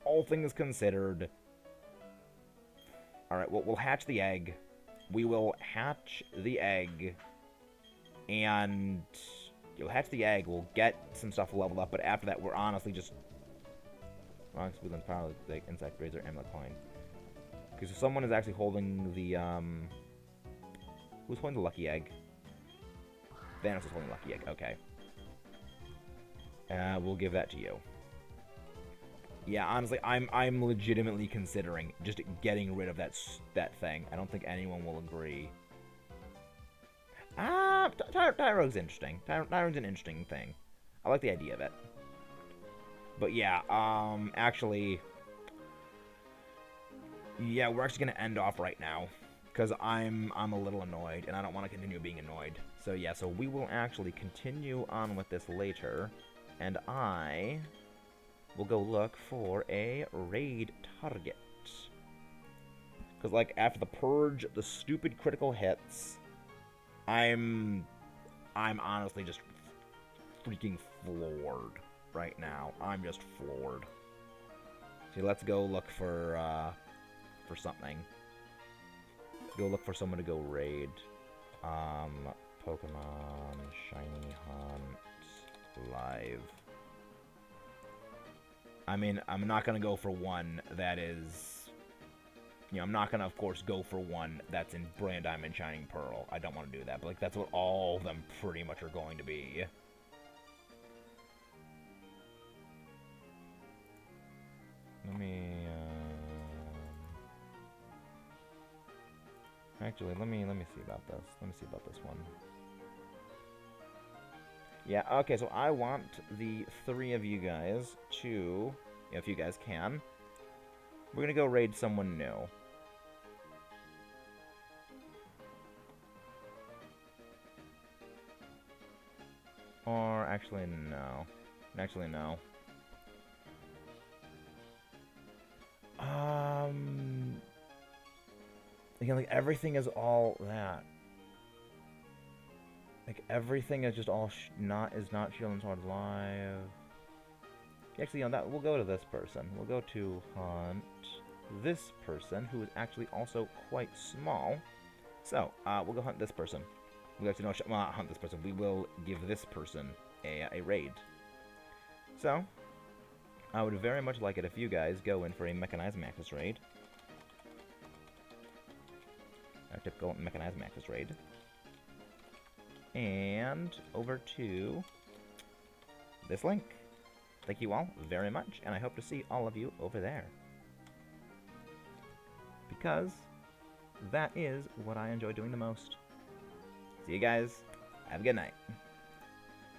all things considered... Alright, well, we'll hatch the egg. We will hatch the egg. And... You'll hatch the egg, we'll get some stuff leveled up, but after that, we're honestly just... Rock, Spoodland's Power, like Insect Razor, Amulet Coin. Because if someone is actually holding the, Who's holding the Lucky Egg? Thanos is holding the Lucky Egg, okay. We'll give that to you. Yeah, honestly, I'm legitimately considering just getting rid of that thing. I don't think anyone will agree. Tyrogue's interesting. Tyrogue's an interesting thing. I like the idea of it. But yeah, actually... Yeah, we're actually going to end off right now. Because I'm a little annoyed, and I don't want to continue being annoyed. So yeah, so we will actually continue on with this later. And I will go look for a raid target. Because, like, after the purge, the stupid critical hits, I'm honestly just freaking floored right now. I'm just floored. See, let's go look for something. Go look for someone to go raid. Pokemon Shiny Hunt Live. I mean, I'm not gonna go for one that is... You know, I'm not gonna, of course, go for one that's in Brilliant Diamond Shining Pearl. I don't want to do that, but, like, that's what all of them pretty much are going to be. Let me, Actually, let me see about this. Let me see about this one. Yeah, okay, so I want the 3 of you guys to, if you guys can, we're gonna go raid someone new. Or, actually, no. Actually, no. Again, like, everything is all that. Like, everything is just all not Shield and Sword Live. Actually, that we'll go to this person. We'll go to hunt this person, who is actually also quite small. So, we'll go hunt this person. We'll actually not hunt this person. We will give this person a raid. So, I would very much like it if you guys go in for a Mechanized Maxis raid. Our typical Mechanized Maxis raid. And over to this link. Thank you all very much, and I hope to see all of you over there. Because that is what I enjoy doing the most. See you guys. Have a good night.